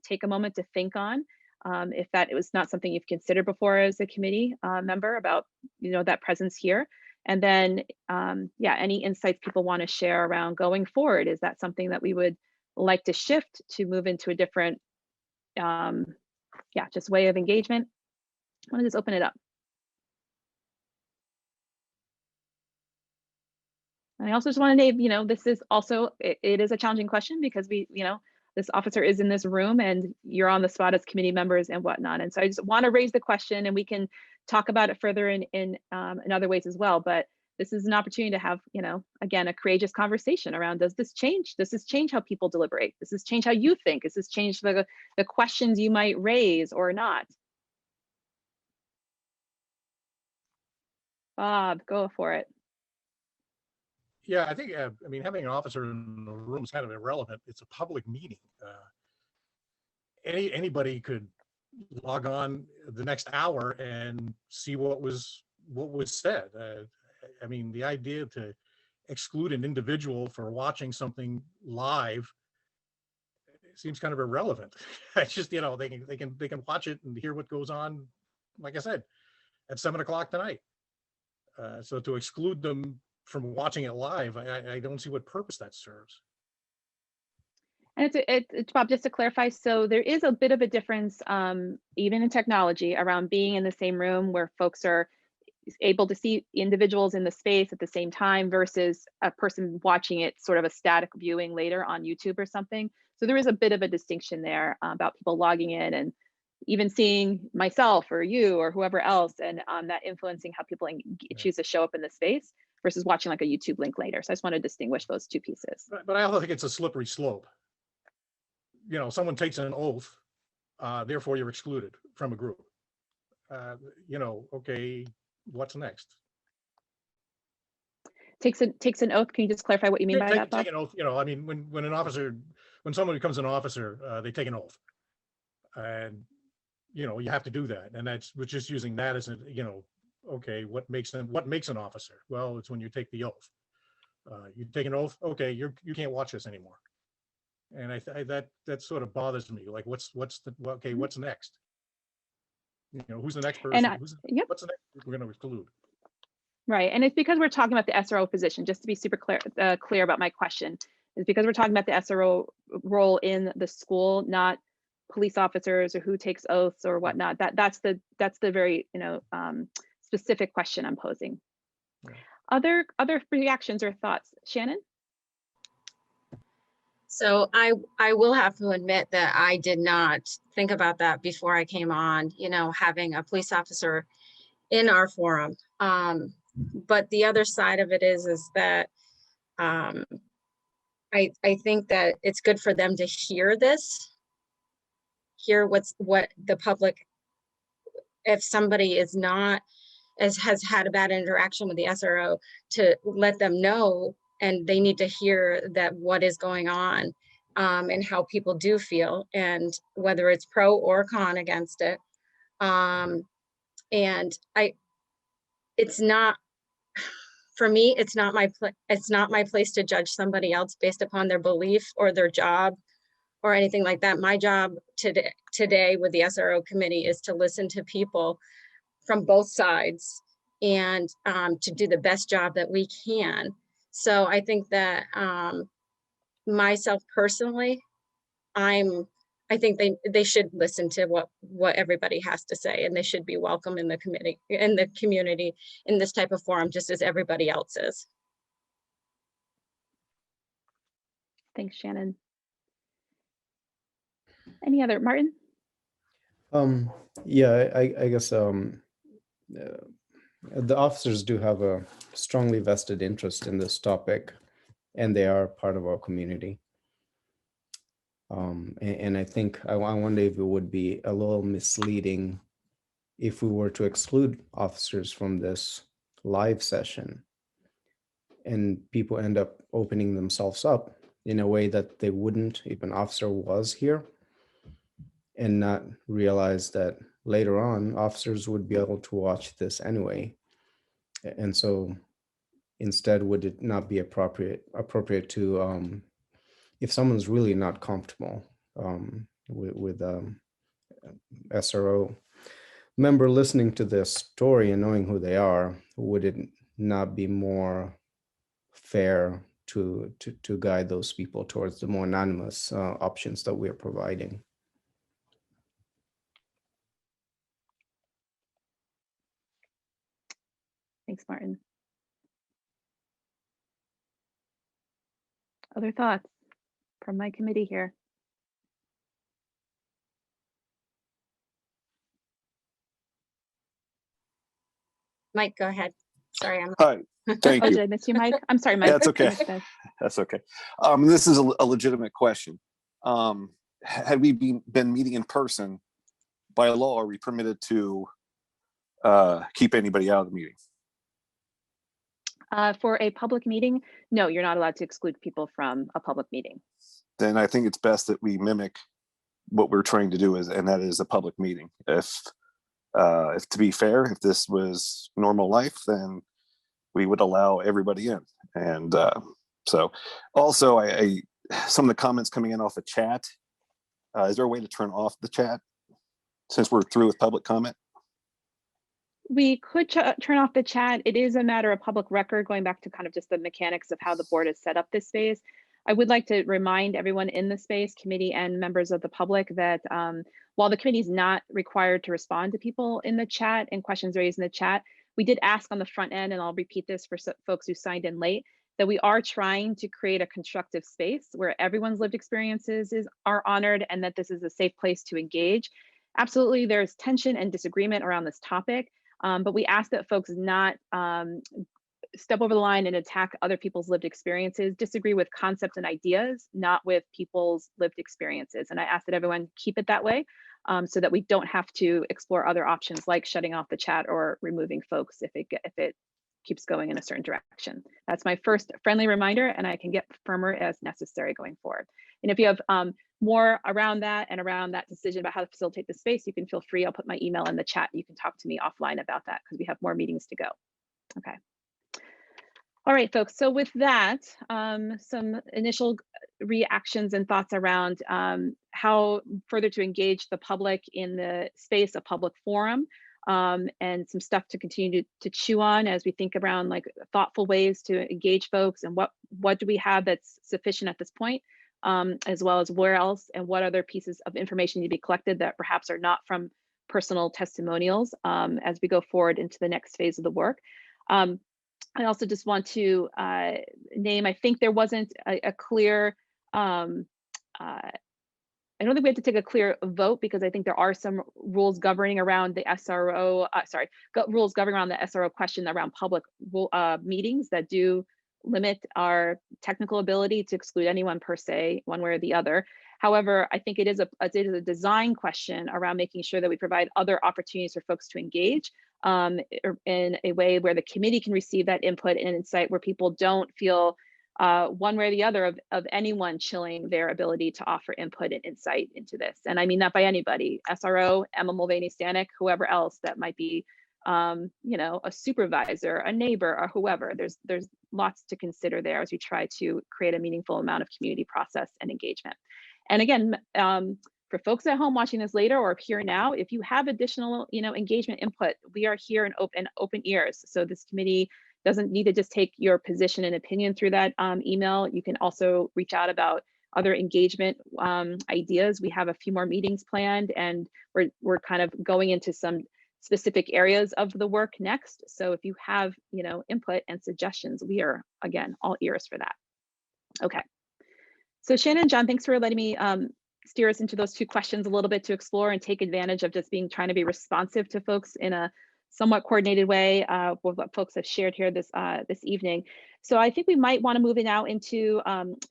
take a moment to think on. If that was not something you've considered before as a committee member about, that presence here. And then, any insights people want to share around going forward. Is that something that we would like to shift to move into a different, just way of engagement? I want to just open it up. And I also just want to name, this is also, it is a challenging question because this officer is in this room and you're on the spot as committee members and whatnot. And so I just want to raise the question, and we can talk about it further in other ways as well. But this is an opportunity to have, again, a courageous conversation around, does this change? Does this change how people deliberate? Does this change how you think? Does this change the questions you might raise or not? Bob, go for it. Yeah, I think, having an officer in the room is kind of irrelevant. It's a public meeting. Anybody could log on the next hour and see what was said. The idea to exclude an individual for watching something live seems kind of irrelevant. It's just, they can watch it and hear what goes on, like I said, at 7 o'clock tonight. So to exclude them from watching it live, I don't see what purpose that serves. And it's Bob, just to clarify, so there is a bit of a difference, even in technology, around being in the same room where folks are able to see individuals in the space at the same time versus a person watching it sort of a static viewing later on YouTube or something. So there is a bit of a distinction there about people logging in and even seeing myself or you or whoever else, and that influencing how people choose to show up in the space versus watching like a YouTube link later. So I just want to distinguish those two pieces. But I also think it's a slippery slope. You know, someone takes an oath, therefore you're excluded from a group. You know, okay, what's next? Takes an oath. Can you just clarify what you mean by that? Take an oath. You know, I mean, when someone becomes an officer, they take an oath, and you know, you have to do that. And we're just using that as a, you know, okay, what makes an officer? Well, it's when you take the oath. You take an oath. Okay, you can't watch this anymore. And that sort of bothers me. Like, what's next? You know, who's the next person? What's the next group we're going to exclude? Right, and it's because we're talking about the SRO position. Just to be super clear about my question, is because we're talking about the SRO role in the school, not police officers or who takes oaths or whatnot. That's the very, you know, specific question I'm posing. Yeah. Other reactions or thoughts, Shannon? So I will have to admit that I did not think about that before I came on, you know, having a police officer in our forum. But the other side of it is that I think that it's good for them to hear this, hear what the public, if somebody is not, has had a bad interaction with the SRO, to let them know, and they need to hear that what is going on, and how people do feel, and whether it's pro or con against it. And it's not, for me, it's not my place to judge somebody else based upon their belief or their job or anything like that. My job today with the SRO committee is to listen to people from both sides and to do the best job that we can. So I think that myself personally, I think they should listen to what everybody has to say, and they should be welcome in the committee, in the community, in this type of forum, just as everybody else is. Thanks, Shannon. Any other, Martin? Yeah, I guess the officers do have a strongly vested interest in this topic, and they are part of our community. And I think I wonder if it would be a little misleading if we were to exclude officers from this live session and people end up opening themselves up in a way that they wouldn't if an officer was here, and not realize that later on officers would be able to watch this anyway. And so instead, would it not be appropriate to, if someone's really not comfortable with SRO member listening to this story and knowing who they are, would it not be more fair to guide those people towards the more anonymous options that we're providing? Thanks, Martin. Other thoughts from my committee here? Mike, go ahead. Sorry, Hi, thank you. Did I miss you, Mike? I'm sorry, Mike. That's okay. That's okay. This is a legitimate question. Had we been meeting in person, by law, are we permitted to keep anybody out of the meeting? For a public meeting, no, you're not allowed to exclude people from a public meeting. Then I think it's best that we mimic what we're trying to do, and that is a public meeting. If to be fair, if this was normal life, then we would allow everybody in. And so also some of the comments coming in off the chat, is there a way to turn off the chat since we're through with public comment? We could turn off the chat. It is a matter of public record, going back to kind of just the mechanics of how the board has set up this space. I would like to remind everyone in the space, committee and members of the public, that while the committee is not required to respond to people in the chat and questions raised in the chat, we did ask on the front end, and I'll repeat this for folks who signed in late, that we are trying to create a constructive space where everyone's lived experiences are honored and that this is a safe place to engage. Absolutely, there's tension and disagreement around this topic, but we ask that folks not step over the line and attack other people's lived experiences, disagree with concepts and ideas, not with people's lived experiences. And I ask that everyone keep it that way so that we don't have to explore other options like shutting off the chat or removing folks if it keeps going in a certain direction. That's my first friendly reminder, and I can get firmer as necessary going forward. And if you have more around that and around that decision about how to facilitate the space, you can feel free. I'll put my email in the chat. You can talk to me offline about that because we have more meetings to go. Okay. All right, folks. So with that, some initial reactions and thoughts around how further to engage the public in the space of public forum, and some stuff to continue to chew on as we think around like thoughtful ways to engage folks and what do we have that's sufficient at this point, as well as where else and what other pieces of information need to be collected that perhaps are not from personal testimonials as we go forward into the next phase of the work. I also just want to name, I think there wasn't a clear, I don't think we have to take a clear vote because I think there are some rules governing around the SRO, rules governing around the SRO question around public meetings that do limit our technical ability to exclude anyone per se, one way or the other. However, I think it is a design question around making sure that we provide other opportunities for folks to engage in a way where the committee can receive that input and insight, where people don't feel one way or the other of anyone chilling their ability to offer input and insight into this. And I mean that by anybody, SRO, Emma Mulvaney-Stanek, whoever else that might be, you know, a supervisor, a neighbor, or whoever. There's lots to consider there as we try to create a meaningful amount of community process and engagement. And again, for folks at home watching this later or here now, if you have additional, you know, engagement input, we are here in open ears. So this committee doesn't need to just take your position and opinion through that email. You can also reach out about other engagement ideas. We have a few more meetings planned, and we're kind of going into some specific areas of the work next. So if you have, you know, input and suggestions, we are, again, all ears for that. Okay. So Shannon and John, thanks for letting me steer us into those two questions a little bit to explore and take advantage of just trying to be responsive to folks in a somewhat coordinated way with what folks have shared here this evening. So I think we might want to move it now into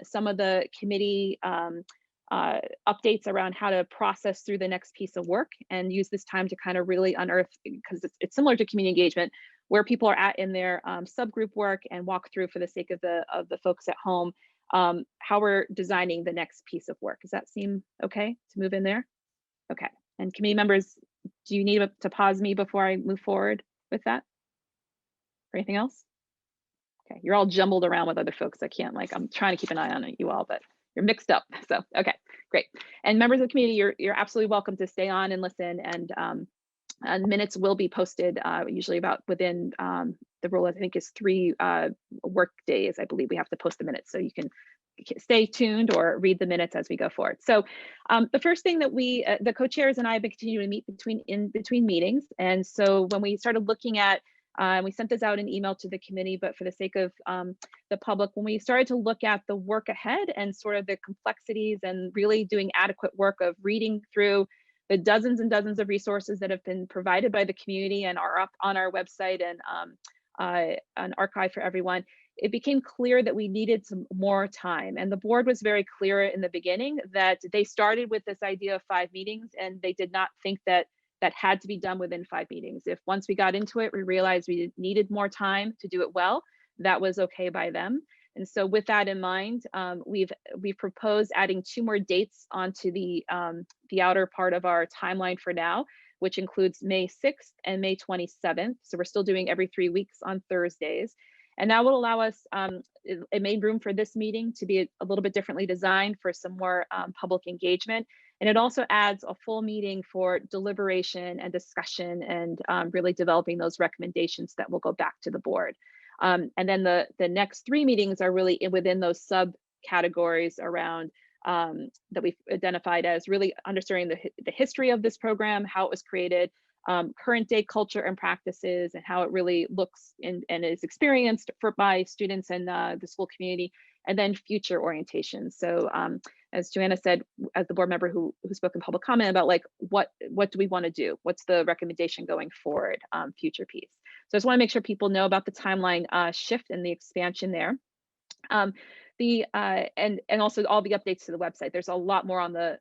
some of the committee updates around how to process through the next piece of work and use this time to kind of really unearth, because it's similar to community engagement, where people are at in their subgroup work, and walk through, for the sake of the folks at home, how we're designing the next piece of work. Does that seem okay to move in there? Okay. And committee members, do you need to pause me before I move forward with that? Or anything else? Okay, you're all jumbled around with other folks. I can't, like, I'm trying to keep an eye on you all, but you're mixed up. So, okay, great. And members of the community, you're absolutely welcome to stay on and listen. And minutes will be posted usually about within the rule, I think, is 3 work days. I believe we have to post the minutes, so you can stay tuned or read the minutes as we go forward. So the first thing that we, the co-chairs and I have been continuing to meet in between meetings. And so when we started looking at, we sent this out an email to the committee, but for the sake of the public, when we started to look at the work ahead and sort of the complexities and really doing adequate work of reading through the dozens and dozens of resources that have been provided by the community and are up on our website and an archive for everyone, it became clear that we needed some more time. And the board was very clear in the beginning that they started with this idea of 5 meetings, and they did not think that that had to be done within 5 meetings. If once we got into it, we realized we needed more time to do it well, that was okay by them. And so with that in mind, we've proposed adding 2 more dates onto the outer part of our timeline for now, which includes May 6th and May 27th. So we're still doing every 3 weeks on Thursdays. And that will allow us, it made room for this meeting to be a little bit differently designed for some more public engagement. And it also adds a full meeting for deliberation and discussion and really developing those recommendations that will go back to the board. And then the next 3 meetings are really within those subcategories around that we've identified as really understanding the history of this program, how it was created, current day culture and practices and how it really looks and is experienced by students and the school community, and then future orientations. So as Joanna said, as the board member who spoke in public comment about like, what do we want to do? What's the recommendation going forward, future piece? So I just want to make sure people know about the timeline shift and the expansion there. And also all the updates to the website. There's a lot more on the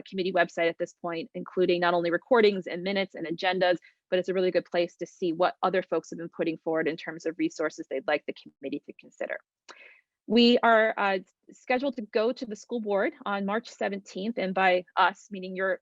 committee website at this point, including not only recordings and minutes and agendas, but it's a really good place to see what other folks have been putting forward in terms of resources they'd like the committee to consider. We are scheduled to go to the school board on March 17th, and by us, meaning your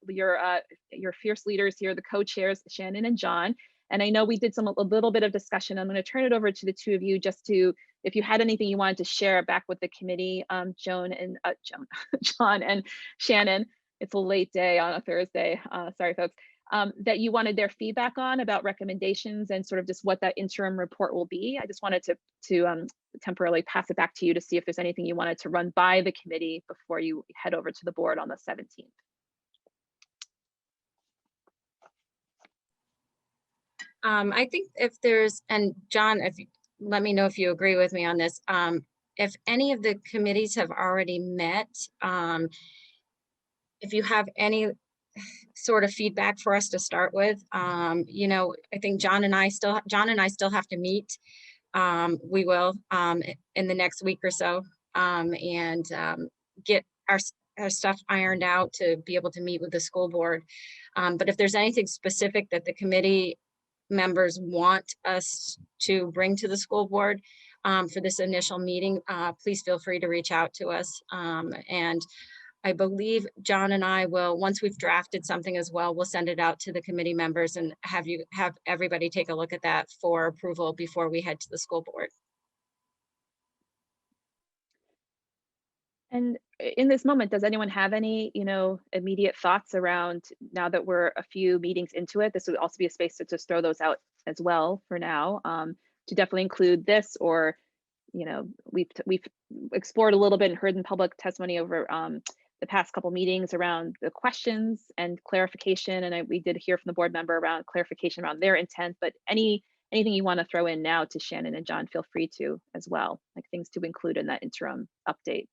fierce leaders here, the co-chairs, Shannon and John. And I know we did a little bit of discussion. I'm going to turn it over to the two of you just to, if you had anything you wanted to share back with the committee, John and Shannon. It's a late day on a Thursday. Sorry, folks. That you wanted their feedback on about recommendations and sort of just what that interim report will be. I just wanted to temporarily pass it back to you to see if there's anything you wanted to run by the committee before you head over to the board on the 17th. I think if there's, and John, let me know if you agree with me on this. If any of the committees have already met, if you have any sort of feedback for us to start with, you know, I think John and I still have to meet. We will in the next week or so, and get our stuff ironed out to be able to meet with the school board. But if there's anything specific that the committee members want us to bring to the school board for this initial meeting, please feel free to reach out to us. And I believe John and I will, once we've drafted something as well, we'll send it out to the committee members and have everybody take a look at that for approval before we head to the school board. And in this moment, does anyone have any, immediate thoughts around, now that we're a few meetings into it? This would also be a space to just throw those out as well for now, to definitely include this, or, we've explored a little bit and heard in public testimony over the past couple meetings around the questions and clarification. And we did hear from the board member around clarification around their intent, but anything you want to throw in now to Shannon and John, feel free to as well, like things to include in that interim update.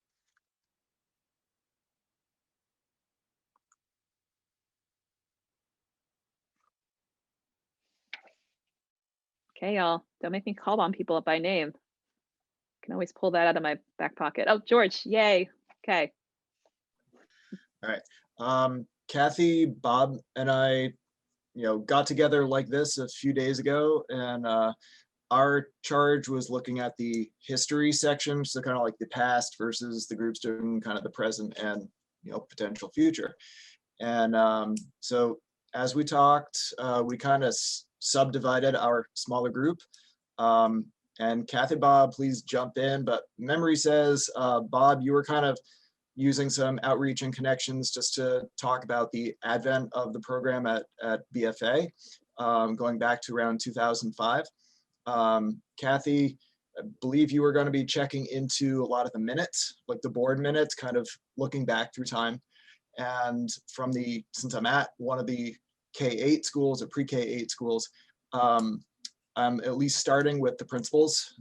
Okay, y'all, don't make me call on people by name. Can always pull that out of my back pocket. Oh, George, yay. Okay. All right. Kathy, Bob, and I, got together like this a few days ago, and our charge was looking at the history section, so kind of like the past versus the groups doing kind of the present and potential future. And so as we talked, we kind of subdivided our smaller group. And Kathy, Bob, please jump in. But memory says, Bob, you were kind of using some outreach and connections just to talk about the advent of the program at BFA, going back to around 2005. Kathy, I believe you were going to be checking into a lot of the minutes, like the board minutes, kind of looking back through time. And since I'm at one of the K-8 schools or pre-K-8 schools, I'm at least starting with the principals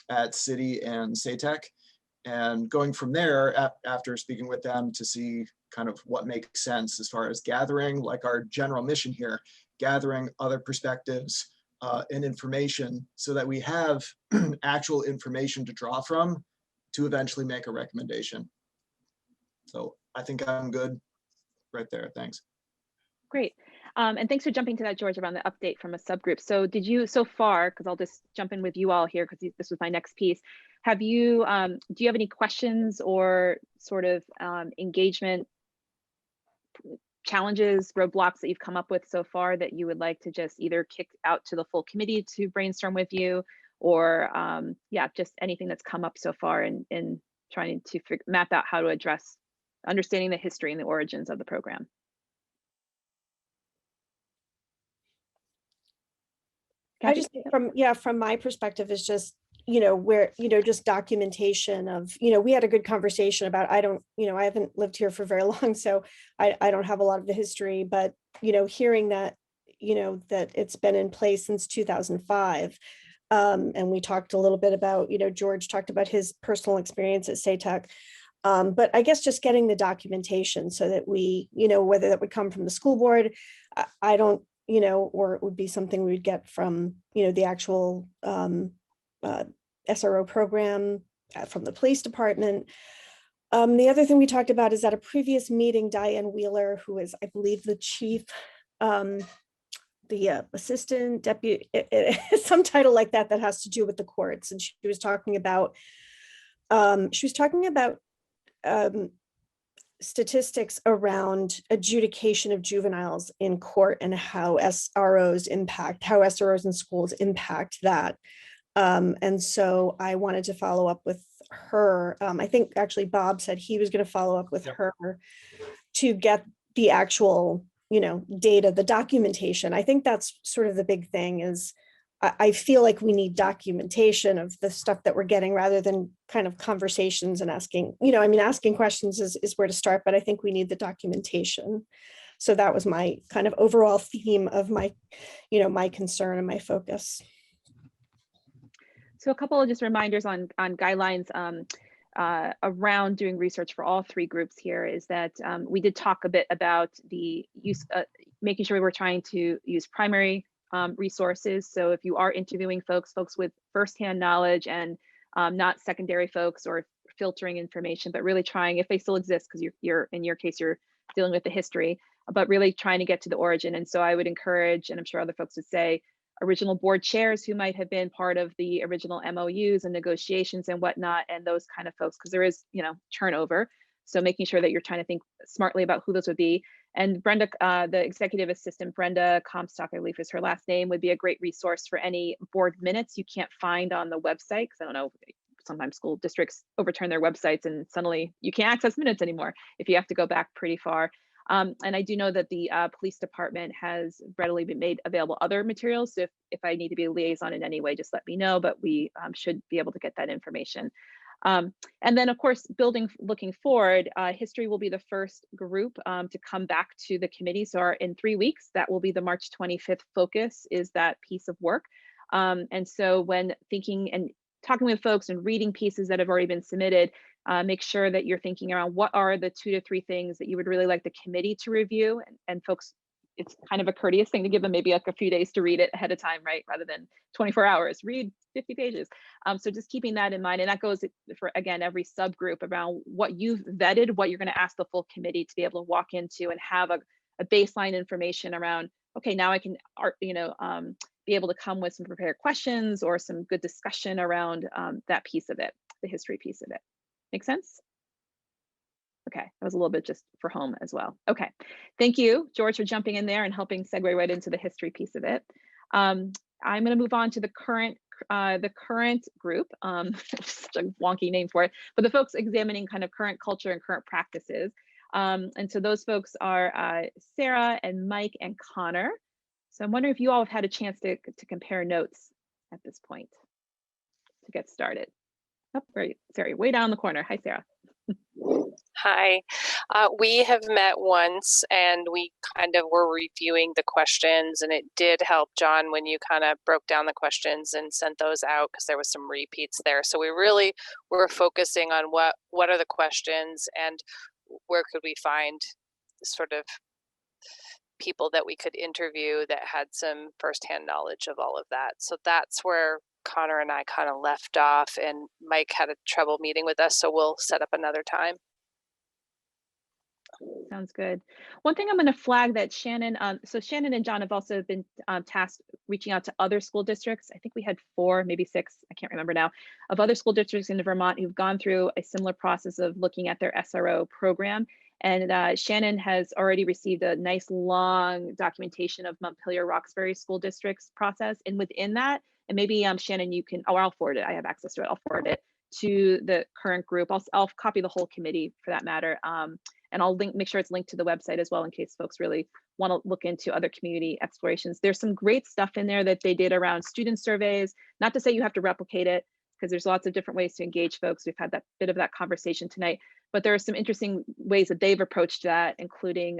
at City and SATEC, and going from there after speaking with them to see kind of what makes sense as far as gathering, like our general mission here, gathering other perspectives and information so that we have actual information to draw from to eventually make a recommendation. So I think I'm good right there. Thanks. Great. And thanks for jumping to that, George, around the update from a subgroup. So did you, so far, because I'll just jump in with you all here, because this was my next piece. Have you, do you have any questions or sort of engagement challenges, roadblocks that you've come up with so far that you would like to just either kick out to the full committee to brainstorm with you, or yeah, just anything that's come up so far in trying to map out how to address understanding the history and the origins of the program? I just, from my perspective, is just, where, just documentation of, we had a good conversation about, I haven't lived here for very long, so I don't have a lot of the history, but, hearing that, that it's been in place since 2005. And we talked a little bit about, George talked about his personal experience at SATEC. But I guess just getting the documentation so that we, whether that would come from the school board, I don't, or it would be something we would get from, the actual SRO program from the police department. The other thing we talked about is at a previous meeting, Diane Wheeler, who is, I believe, the chief, the assistant deputy, some title like that has to do with the courts. And she was talking about, statistics around adjudication of juveniles in court and how SROs in schools impact that. And so I wanted to follow up with her. I think actually Bob said he was going to follow up with her to get the actual, data, the documentation. I think that's sort of the big thing is I feel like we need documentation of the stuff that we're getting rather than kind of conversations and asking, asking questions is where to start, but I think we need the documentation. So that was my kind of overall theme of my, my concern and my focus. So a couple of just reminders on guidelines around doing research for all three groups here is that we did talk a bit about the use, making sure we were trying to use primary resources. So if you are interviewing folks with firsthand knowledge and not secondary folks or filtering information, but really trying, if they still exist, because you're in your case, you're dealing with the history, but really trying to get to the origin. And so I would encourage, and I'm sure other folks would say, original board chairs who might have been part of the original MOUs and negotiations and whatnot, and those kind of folks, because there is, turnover. So making sure that you're trying to think smartly about who those would be. And Brenda, the executive assistant, Brenda Comstock, I believe is her last name, would be a great resource for any board minutes you can't find on the website. Because I don't know, sometimes school districts overturn their websites and suddenly you can't access minutes anymore if you have to go back pretty far. And I do know that the police department has readily been made available other materials. So if I need to be a liaison in any way, just let me know, but we should be able to get that information. And then of course, looking forward, history will be the first group to come back to the committee. So in 3 weeks, that will be the March 25th focus, is that piece of work. And so when thinking and talking with folks and reading pieces that have already been submitted, make sure that you're thinking around what are the 2 to 3 things that you would really like the committee to review, and folks, it's kind of a courteous thing to give them maybe like a few days to read it ahead of time, right? Rather than 24 hours, read 50 pages. So just keeping that in mind. And that goes for, again, every subgroup around what you've vetted, what you're going to ask the full committee to be able to walk into and have a baseline information around, okay, now I can, be able to come with some prepared questions or some good discussion around that piece of it, the history piece of it. Make sense? Okay, that was a little bit just for home as well. Okay, thank you, George, for jumping in there and helping segue right into the history piece of it. I'm going to move on to the current group, such a wonky name for it, but the folks examining kind of current culture and current practices. And so those folks are Sarah and Mike and Connor. So I'm wondering if you all have had a chance to compare notes at this point to get started. Oh, right, Sarah, way down in the corner. Hi, Sarah. Hi, we have met once and we kind of were reviewing the questions, and it did help, John, when you kind of broke down the questions and sent those out, because there was some repeats there. So we really were focusing on what are the questions and where could we find sort of people that we could interview that had some firsthand knowledge of all of that. So that's where Connor and I kind of left off, and Mike had a trouble meeting with us, so we'll set up another time. Sounds good. One thing I'm going to flag that Shannon, so Shannon and John have also been tasked reaching out to other school districts. I think we had 4, maybe 6, I can't remember now, of other school districts in Vermont who've gone through a similar process of looking at their SRO program. And Shannon has already received a nice long documentation of Montpelier Roxbury School District's process. And within that, and maybe Shannon, you can, I'll forward it. I have access to it. I'll forward it to the current group. I'll copy the whole committee for that matter. And I'll make sure it's linked to the website as well in case folks really want to look into other community explorations. There's some great stuff in there that they did around student surveys. Not to say you have to replicate it, because there's lots of different ways to engage folks. We've had that bit of that conversation tonight, but there are some interesting ways that they've approached that, including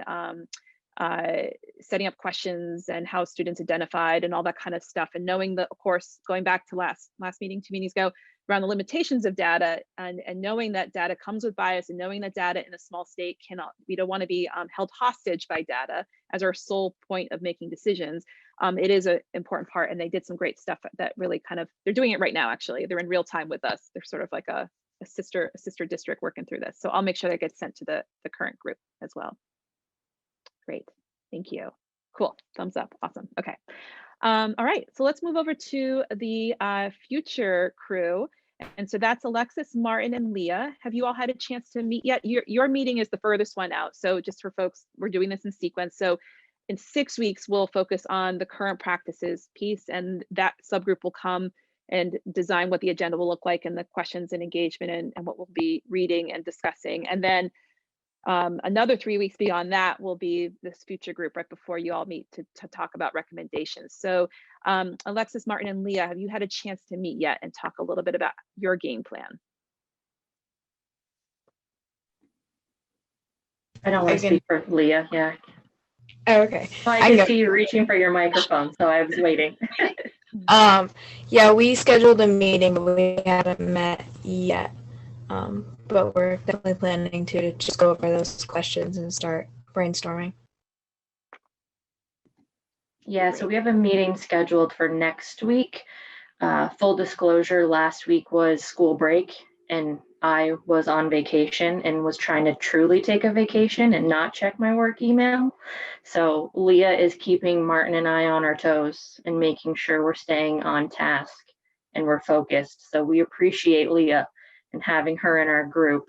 setting up questions and how students identified and all that kind of stuff. And knowing that, of course, going back to last meeting, 2 meetings ago, around the limitations of data and knowing that data comes with bias and knowing that data in a small state we don't want to be held hostage by data as our sole point of making decisions. It is an important part, and they did some great stuff that really they're doing it right now, actually. They're in real time with us. They're sort of like a sister district working through this. So I'll make sure that gets sent to the current group as well. Great, thank you. Cool, thumbs up, awesome, okay. All right, so let's move over to the future crew. And so that's Alexis, Martin, and Leah. Have you all had a chance to meet yet? Your meeting is the furthest one out. So just for folks, we're doing this in sequence. So in 6 weeks, we'll focus on the current practices piece, and that subgroup will come and design what the agenda will look like and the questions and engagement and what we'll be reading and discussing. And then another 3 weeks beyond that will be this future group right before you all meet to talk about recommendations. So Alexis, Martin, and Leah, have you had a chance to meet yet and talk a little bit about your game plan? I don't want to speak for Leah, yeah. Oh, okay. Well, I can see you reaching for your microphone, so I was waiting. Yeah, we scheduled a meeting, but we haven't met yet. But we're definitely planning to just go over those questions and start brainstorming. Yeah, so we have a meeting scheduled for next week. Full disclosure, last week was school break and I was on vacation and was trying to truly take a vacation and not check my work email. So Leah is keeping Martin and I on our toes and making sure we're staying on task and we're focused. So we appreciate Leah and having her in our group.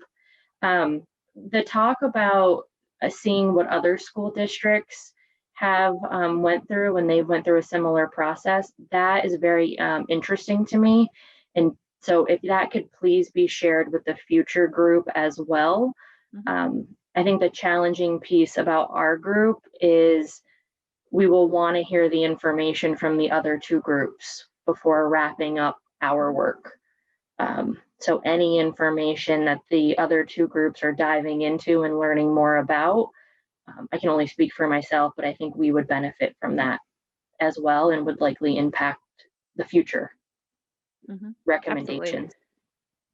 The talk about seeing what other school districts have went through when they went through a similar process, that is very interesting to me. And so if that could please be shared with the future group as well. I think the challenging piece about our group is we will want to hear the information from the other 2 groups before wrapping up our work. So any information that the other 2 groups are diving into and learning more about, I can only speak for myself, but I think we would benefit from that as well and would likely impact the future recommendations. Absolutely.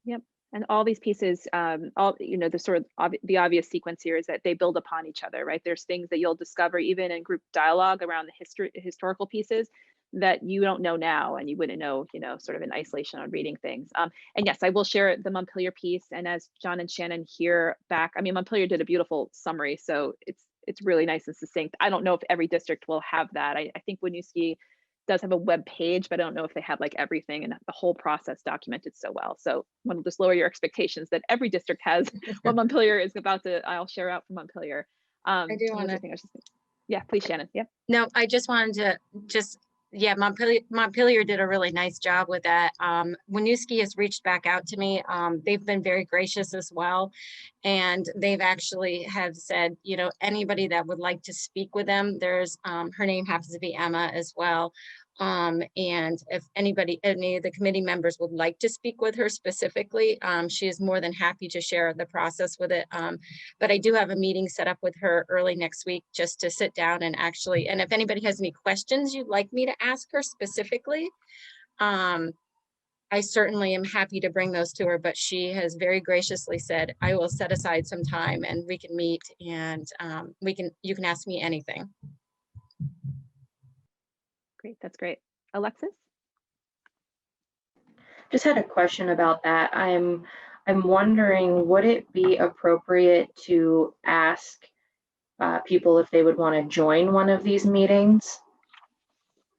Yep, and all these pieces, the obvious sequence here is that they build upon each other, right? There's things that you'll discover even in group dialogue around the historical pieces that you don't know now and you wouldn't know, sort of in isolation on reading things. And yes, I will share the Montpelier piece. And as John and Shannon hear back, I mean, Montpelier did a beautiful summary, so it's really nice and succinct. I don't know if every district will have that. I think Winooski does have a web page, but I don't know if they have like everything and the whole process documented so well. So I want to just lower your expectations that every district has what Montpelier is about to, I'll share out from Montpelier. I do want to. Yeah, please, Shannon. Yeah. No, I just wanted to yeah, Montpelier did a really nice job with that. Winooski has reached back out to me. They've been very gracious as well. And they've actually have said, anybody that would like to speak with them, there's, her name happens to be Emma as well. And if any of the committee members would like to speak with her specifically, she is more than happy to share the process with it. But I do have a meeting set up with her early next week just to sit down and and if anybody has any questions you'd like me to ask her specifically, I certainly am happy to bring those to her, but she has very graciously said, I will set aside some time and we can meet and you can ask me anything. Great, that's great. Alexis? Just had a question about that. I'm wondering, would it be appropriate to ask people if they would want to join one of these meetings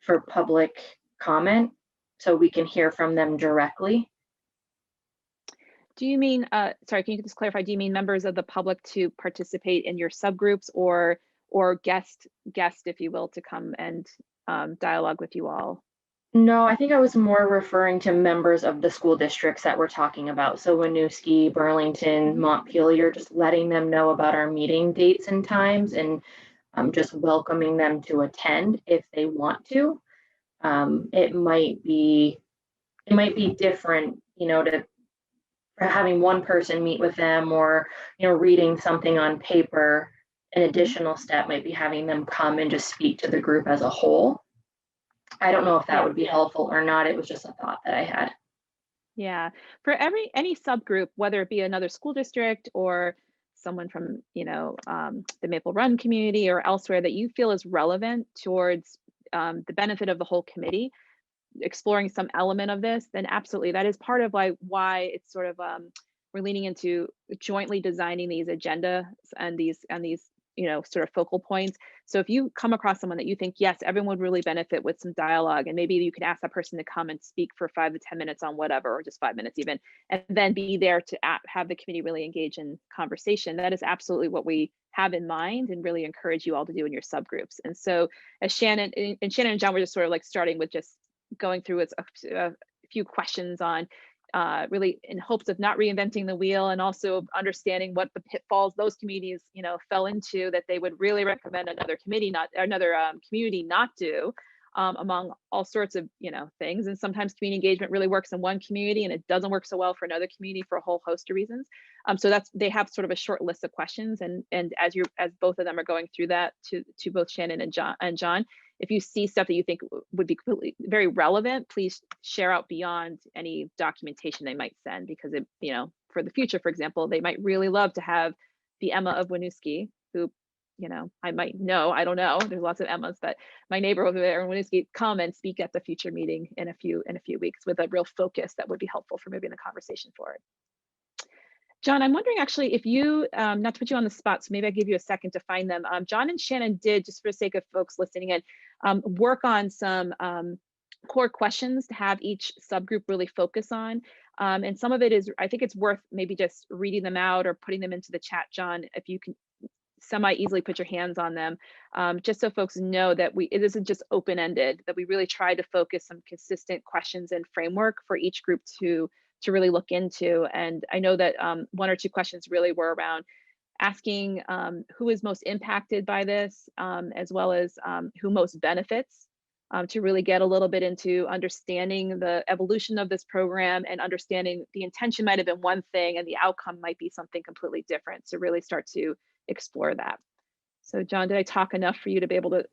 for public comment so we can hear from them directly? Do you mean, sorry, can you just clarify, do you mean members of the public to participate in your subgroups or guest, if you will, to come and dialogue with you all? No, I think I was more referring to members of the school districts that we're talking about. So Winooski, Burlington, Montpelier, just letting them know about our meeting dates and times and just welcoming them to attend if they want to. It might be different, to for having one person meet with them, or reading something on paper. An additional step might be having them come and just speak to the group as a whole. I don't know if that would be helpful or not. It was just a thought that I had. Yeah, for any subgroup, whether it be another school district or someone from the Maple Run community or elsewhere that you feel is relevant towards the benefit of the whole committee, exploring some element of this, then absolutely, that is part of why it's sort of we're leaning into jointly designing these agendas and these sort of focal points. So if you come across someone that you think, yes, everyone would really benefit with some dialogue, and maybe you can ask that person to come and speak for 5 to 10 minutes on whatever, or just 5 minutes even, and then be there to have the committee really engage in conversation. That is absolutely what we have in mind and really encourage you all to do in your subgroups. And so as Shannon and John were just sort of like starting with just going through a few questions on really in hopes of not reinventing the wheel, and also understanding what the pitfalls those communities fell into that they would really recommend another community not do, among all sorts of things. And sometimes community engagement really works in one community and it doesn't work so well for another community for a whole host of reasons. So they have sort of a short list of questions, and as both of them are going through that to both Shannon and John, if you see stuff that you think would be very relevant, please share out beyond any documentation they might send, because it, for the future, for example, they might really love to have the Emma of Winooski, who, I might know, I don't know, there's lots of Emmas, but my neighbor over there in Winooski, come and speak at the future meeting in a few weeks with a real focus that would be helpful for moving the conversation forward. John, I'm wondering actually if you, not to put you on the spot, so maybe I'll give you a second to find them. John and Shannon did, just for the sake of folks listening in, work on some core questions to have each subgroup really focus on. And some of it is, I think it's worth maybe just reading them out or putting them into the chat, John, if you can semi-easily put your hands on them, just so folks know that it isn't just open-ended, that we really try to focus some consistent questions and framework for each group to really look into. And I know that 1 or 2 questions really were around asking who is most impacted by this, as well as who most benefits, to really get a little bit into understanding the evolution of this program and understanding the intention might have been one thing and the outcome might be something completely different. So really start to explore that. So John, did I talk enough for you to be able to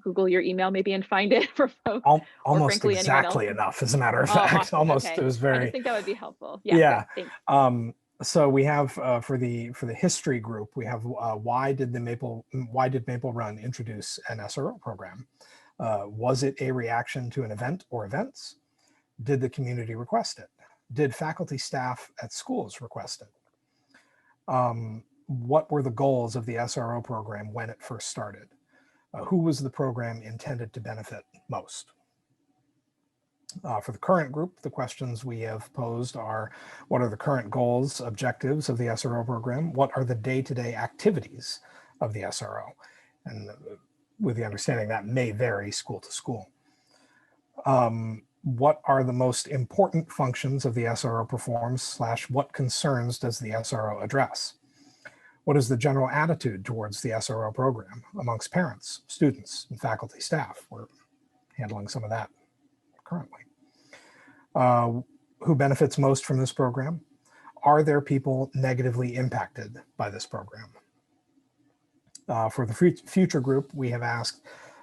Google your email maybe and find it for folks? Almost exactly enough, as a matter of fact. Awesome. Almost, Okay. it was very. I just think that would be helpful. Yeah. Good. Thanks. So we have for the history group, we have why did Maple Run introduce an SRO program? Was it a reaction to an event or events? Did the community request it? Did faculty staff at schools request it? What were the goals of the SRO program when it first started? Who was the program intended to benefit most? For the current group, the questions we have posed are, what are the current goals, objectives of the SRO program? What are the day-to-day activities of the SRO? And with the understanding that may vary school to school. What are the most important functions of the SRO performs / what concerns does the SRO address? What is the general attitude towards the SRO program amongst parents, students, and faculty staff? We're handling some of that currently. Who benefits most from this program? Are there people negatively impacted by this program? For the future group, we have asked,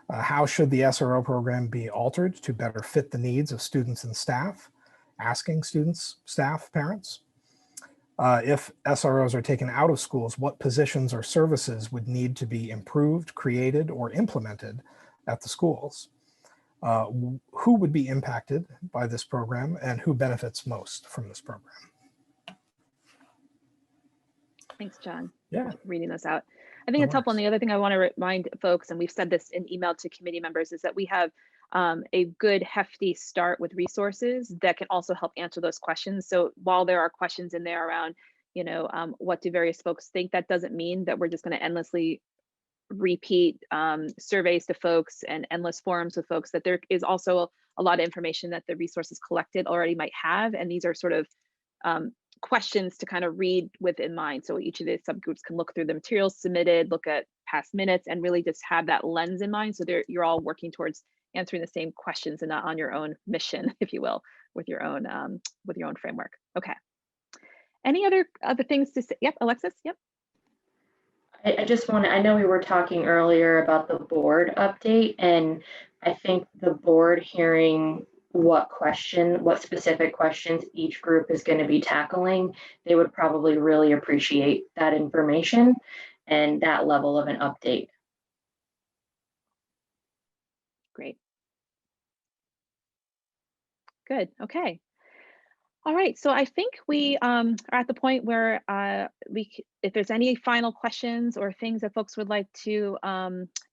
how should the SRO program be altered to better fit the needs of students and staff? Asking students, staff, parents. If SROs are taken out of schools, what positions or services would need to be improved, created, or implemented at the schools? Who would be impacted by this program and who benefits most from this program? Thanks, John. Yeah. Reading this out. I think it's helpful. And the other thing I want to remind folks, and we've said this in email to committee members, is that we have a good hefty start with resources that can also help answer those questions. So while there are questions in there around, what do various folks think, that doesn't mean that we're just going to endlessly repeat surveys to folks and endless forums with folks, that there is also a lot of information that the resources collected already might have. And these are sort of questions to kind of read with in mind. So each of the subgroups can look through the materials submitted, look at past minutes, and really just have that lens in mind. So you're all working towards answering the same questions and not on your own mission, if you will, with your own framework. Okay. Any other things to say? Yep, Alexis. Yep. I just want to, I know we were talking earlier about the board update, and I think the board hearing what specific questions each group is going to be tackling, they would probably really appreciate that information and that level of an update. Great. Good. Okay. All right. So I think we are at the point where if there's any final questions or things that folks would like to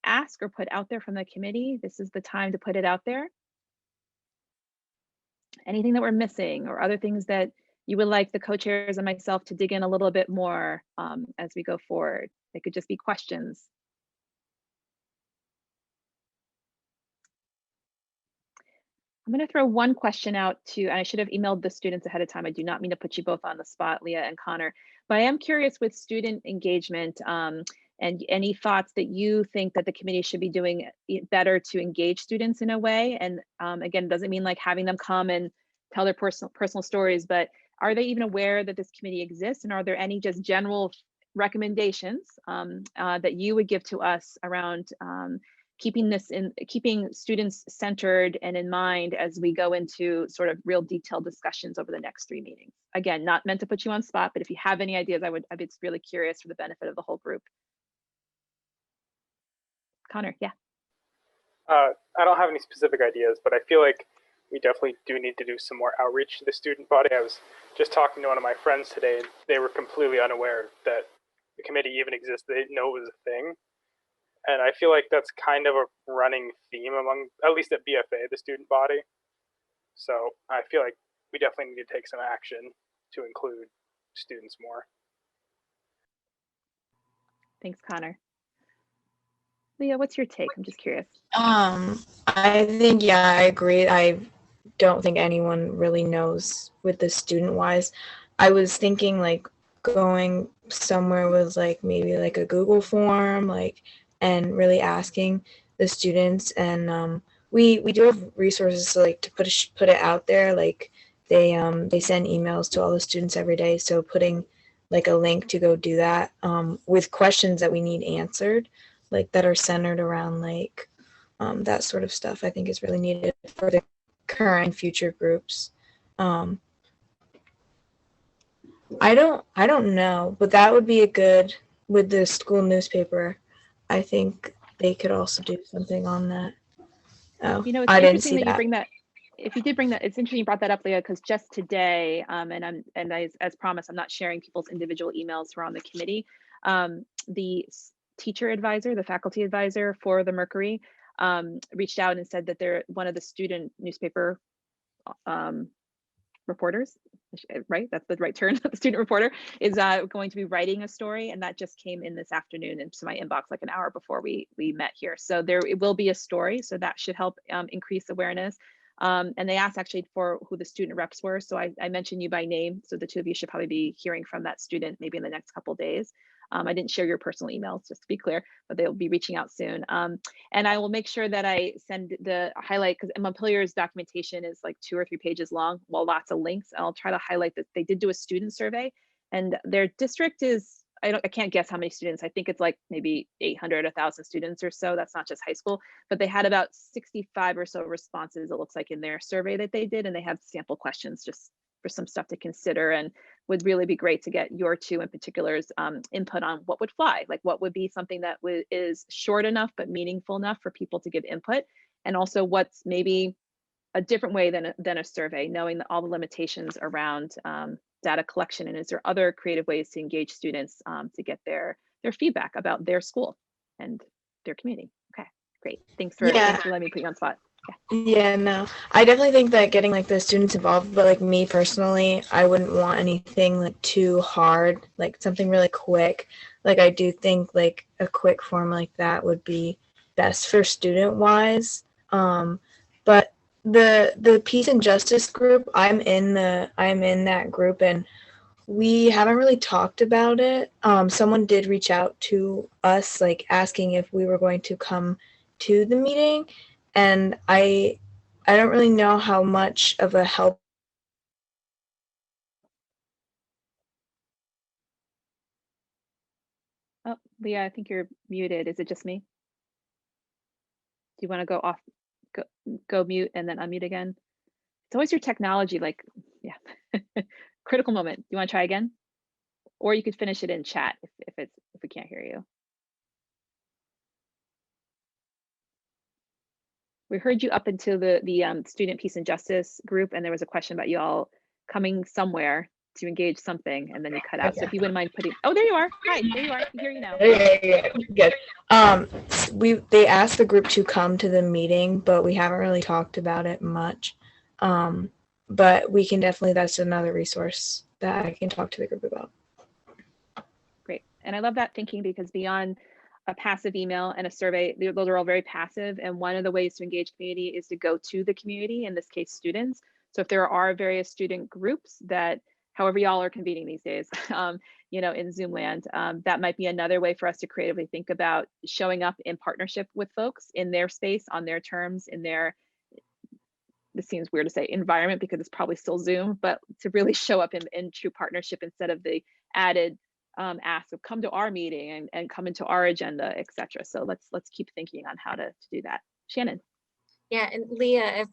ask or put out there from the committee, this is the time to put it out there. Anything that we're missing or other things that you would like the co-chairs and myself to dig in a little bit more as we go forward. They could just be questions. I'm going to throw one question out and I should have emailed the students ahead of time. I do not mean to put you both on the spot, Leah and Connor, but I am curious with student engagement and any thoughts that you think that the committee should be doing better to engage students in a way. And again, it doesn't mean like having them come and tell their personal stories, but are they even aware that this committee exists? And are there any just general recommendations that you would give to us around keeping students centered and in mind as we go into sort of real detailed discussions over the next 3 meetings? Again, not meant to put you on spot, but if you have any ideas, I'd be really curious for the benefit of the whole group. Connor, yeah. I don't have any specific ideas, but I feel like we definitely do need to do some more outreach to the student body. I was just talking to one of my friends today, and they were completely unaware that the committee even exists. They didn't know it was a thing. And I feel like that's kind of a running theme among, at least at BFA, the student body. So I feel like we definitely need to take some action to include students more. Thanks, Connor. Leah, what's your take? I'm just curious. I think, yeah, I agree. I don't think anyone really knows with the student wise. I was thinking like going somewhere with like maybe like a Google form, like, and really asking the students. And we do have resources to like to put it out there. Like they send emails to all the students every day. So putting like a link to go do that with questions that we need answered, like that are centered around like that sort of stuff, I think is really needed for the current and future groups. I don't know, but that would be a good, with the school newspaper, I think they could also do something on that. Oh, you know, it's interesting that you bring that. If you did bring that, it's interesting you brought that up, Leah, because just today, and as promised, I'm not sharing people's individual emails who are on the committee. The teacher advisor, the faculty advisor for the Mercury, reached out and said that they're one of the student newspaper reporters, right? That's the right term. The student reporter is going to be writing a story, and that just came in this afternoon into my inbox like an hour before we met here. So it will be a story, so that should help increase awareness. And they asked actually for who the student reps were. So I mentioned you by name. So the two of you should probably be hearing from that student maybe in the next couple of days. I didn't share your personal emails, just to be clear, but they'll be reaching out soon. And I will make sure that I send the highlight, because Montpelier's documentation is like 2 or 3 pages long, well, lots of links. I'll try to highlight that they did do a student survey, and their district is, I can't guess how many students. I think it's like maybe 800, 1,000 students or so. That's not just high school, but they had about 65 or so responses, it looks like, in their survey that they did, and they have sample questions just for some stuff to consider, and would really be great to get your two in particular's input on what would fly, like what would be something that is short enough but meaningful enough for people to give input, and also what's maybe a different way than a survey, knowing that all the limitations around data collection, and is there other creative ways to engage students to get their feedback about their school and their community. Okay, great. Thanks for letting me put you on the spot. Yeah, no, I definitely think that getting like the students involved, but like me personally, I wouldn't want anything like too hard, like something really quick. Like I do think like a quick form like that would be best for student wise. But the Peace and Justice group, I'm in that group, and we haven't really talked about it. Someone did reach out to us like asking if we were going to come to the meeting. and I don't really know how much of a help. Oh, Leah, I think you're muted. Is it just me? Do you want to go off, go mute and then unmute again? It's always your technology, like, yeah. Critical moment. Do you want to try again? Or you could finish it in chat if we can't hear you. We heard you up until the Student Peace and Justice group, and there was a question about you all coming somewhere to engage something, and then you cut out. So if you wouldn't mind putting, oh, there you are. Hi, there you are. I can hear you now. Okay, good. They asked the group to come to the meeting, but we haven't really talked about it much. But we can definitely, that's another resource that I can talk to the group about. Great. And I love that thinking, because beyond a passive email and a survey, those are all very passive. And one of the ways to engage community is to go to the community, in this case, students. So if there are various student groups that, however y'all are convening these days, in Zoom land, that might be another way for us to creatively think about showing up in partnership with folks in their space, on their terms, in their, this seems weird to say environment because it's probably still Zoom, but to really show up in true partnership instead of the added ask of come to our meeting and come into our agenda, etc. So let's keep thinking on how to do that. Shannon. Yeah, and Leah,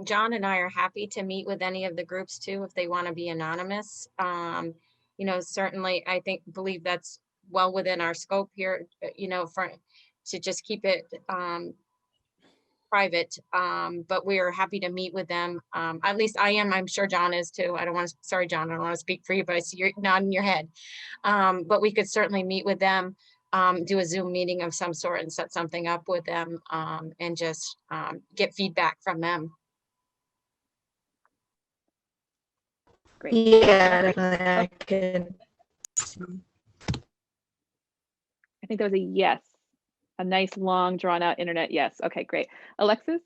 John and I are happy to meet with any of the groups too, if they want to be anonymous. Certainly I believe that's well within our scope here, to just keep it private, but we are happy to meet with them. At least I am. I'm sure John is too. Sorry, John, I don't want to speak for you, but I see you're nodding your head. But we could certainly meet with them, do a Zoom meeting of some sort and set something up with them, and just get feedback from them. Great. Yeah, definitely. I could. I think that was a yes. A nice, long, drawn out internet yes. Okay, great. Alexis?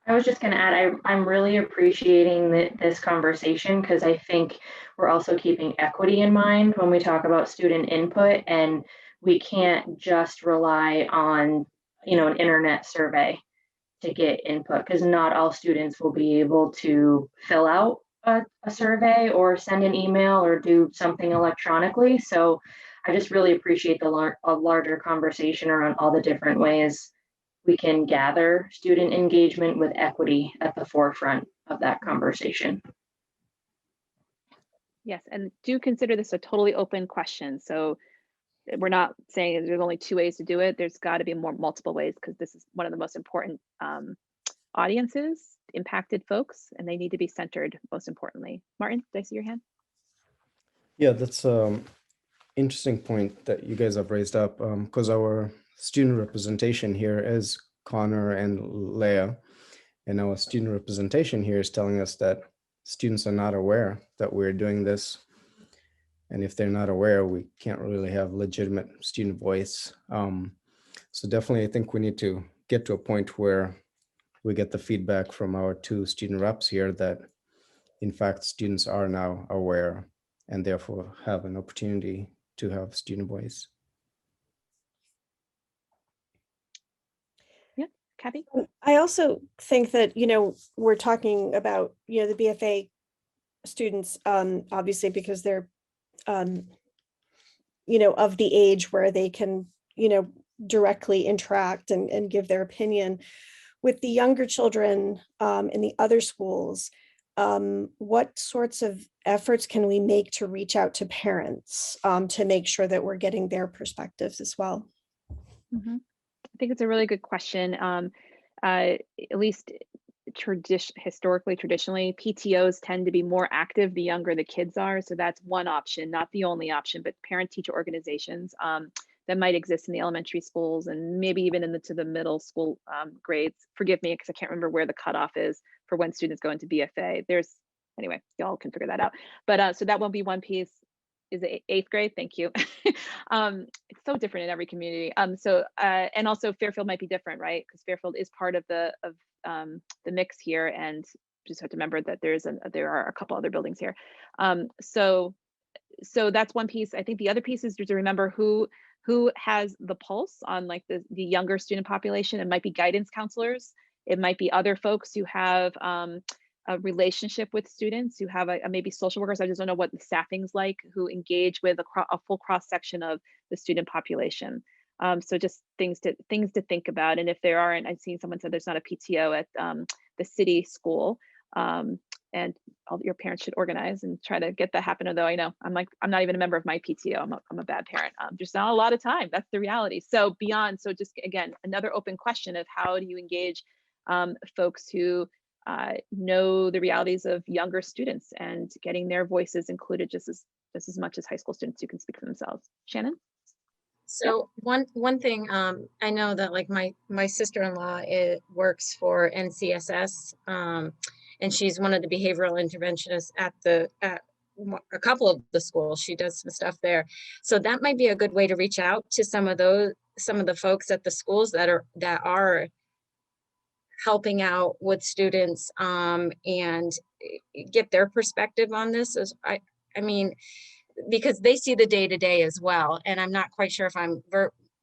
I was just going to add, I'm really appreciating this conversation, because I think we're also keeping equity in mind when we talk about student input, and we can't just rely on, an internet survey to get input, because not all students will be able to fill out a survey or send an email or do something electronically. So I just really appreciate the larger conversation around all the different ways we can gather student engagement with equity at the forefront of that conversation. Yes, and do consider this a totally open question. So we're not saying there's only two ways to do it. There's got to be multiple ways, because this is one of the most important audiences, impacted folks, and they need to be centered most importantly. Martin, did I see your hand? Yeah, that's interesting point that you guys have raised up, because our student representation here is Connor and Leah, and our student representation here is telling us that students are not aware that we're doing this, and if they're not aware, we can't really have legitimate student voice. So definitely, I think we need to get to a point where we get the feedback from our two student reps here that, in fact, students are now aware and therefore have an opportunity to have student voice. Yeah, Kathy? I also think that, we're talking about, the BFA students, obviously, because they're, of the age where they can, directly interact and give their opinion. With the younger children in the other schools, what sorts of efforts can we make to reach out to parents to make sure that we're getting their perspectives as well? Mm-hmm. I think it's a really good question. At least traditionally, PTOs tend to be more active the younger the kids are. So that's one option, not the only option, but parent-teacher organizations that might exist in the elementary schools and maybe even into the middle school grades. Forgive me, because I can't remember where the cutoff is for when students go into BFA. Anyway, y'all can figure that out. But so that will be one piece. Is it 8th grade? Thank you. It's so different in every community. And also Fairfield might be different, right? Because Fairfield is part of the mix here, and just have to remember that there are a couple other buildings here. So so that's one piece. I think the other piece is to remember who has the pulse on like the younger student population. It might be guidance counselors. It might be other folks who have a relationship with students, who have maybe social workers. I just don't know what the staffing's like, who engage with a full cross section of the student population. So just things to think about. And if there aren't, I've seen someone said there's not a PTO at the city school. And all your parents should organize and try to get that happen. Although I know I'm not even a member of my PTO. I'm a bad parent. There's not a lot of time. That's the reality. So just again, another open question of how do you engage folks who know the realities of younger students and getting their voices included just as much as high school students who can speak for themselves. Shannon? So one thing, I know that like my sister-in-law works for NCSS, and she's one of the behavioral interventionists at a couple of the schools. She does some stuff there. So that might be a good way to reach out to some of the folks at the schools that are helping out with students, and get their perspective on this. I mean, because they see the day-to-day as well. And I'm not quite sure if I'm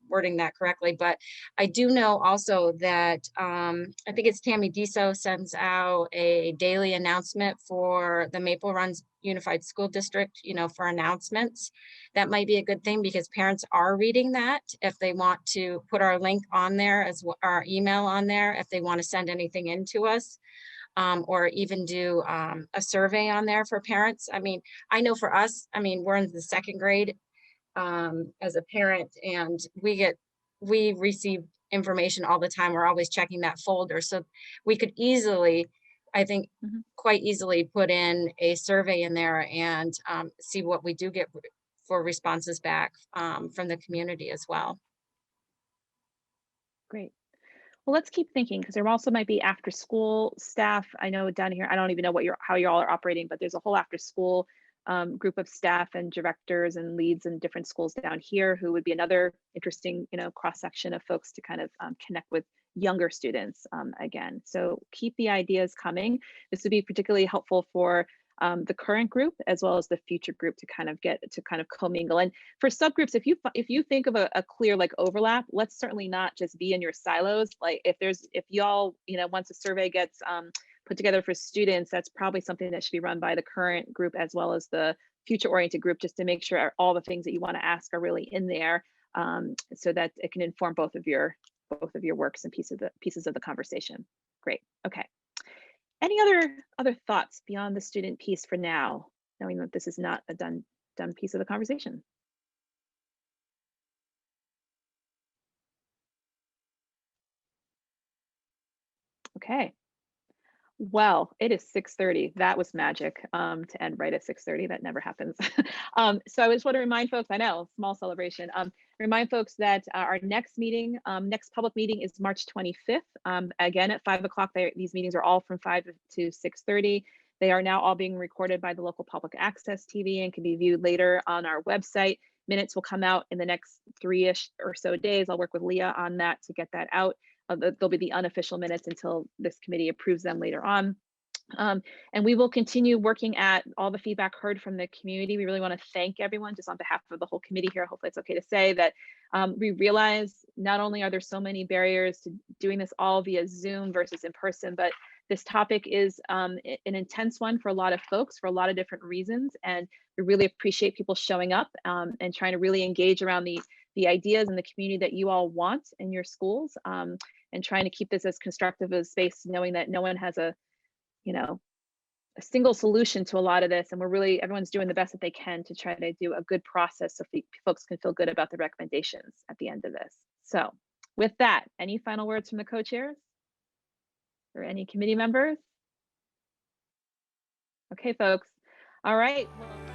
wording that correctly, but I do know also that I think it's Tammy Diso sends out a daily announcement for the Maple Runs Unified School District, for announcements. That might be a good thing because parents are reading that. If they want to put our link on there, as our email on there, if they want to send anything in to us. Or even do a survey on there for parents. I mean, I know for us, we're in the second grade as a parent, and we receive information all the time. We're always checking that folder. So we could easily, I think, quite easily put in a survey in there and see what we do get for responses back from the community as well. Great. Well, let's keep thinking, because there also might be after school staff. I know down here, I don't even know how y'all are operating, but there's a whole after school group of staff and directors and leads in different schools down here who would be another interesting, cross section of folks to kind of connect with younger students again. So keep the ideas coming. This would be particularly helpful for the current group as well as the future group to kind of commingle. And for subgroups, if you think of a clear like overlap, let's certainly not just be in your silos. Like if y'all, once a survey gets put together for students, that's probably something that should be run by the current group as well as the future oriented group, just to make sure all the things that you want to ask are really in there, so that it can inform both of your works and pieces of the conversation. Great. Okay. Any other thoughts beyond the student piece for now, knowing that this is not a done piece of the conversation? Okay. Well, it is 6:30. That was magic to end right at 6:30. That never happens. So I just want to remind folks, I know, small celebration, remind folks that our next meeting, next public meeting is March 25th. Again, at 5 o'clock. These meetings are all from 5 to 6:30. They are now all being recorded by the local public access TV and can be viewed later on our website. Minutes will come out in the next 3-ish or so days. I'll work with Leah on that to get that out. There'll be the unofficial minutes until this committee approves them later on. And we will continue working at all the feedback heard from the community. We really want to thank everyone just on behalf of the whole committee here. Hopefully it's okay to say that we realize not only are there so many barriers to doing this all via Zoom versus in person, but this topic is an intense one for a lot of folks for a lot of different reasons. And we really appreciate people showing up and trying to really engage around the ideas and the community that you all want in your schools, and trying to keep this as constructive a space, knowing that no one has a single solution to a lot of this. And everyone's doing the best that they can to try to do a good process so folks can feel good about the recommendations at the end of this. So with that, any final words from the co-chairs or any committee members? Okay, folks. All right. Well,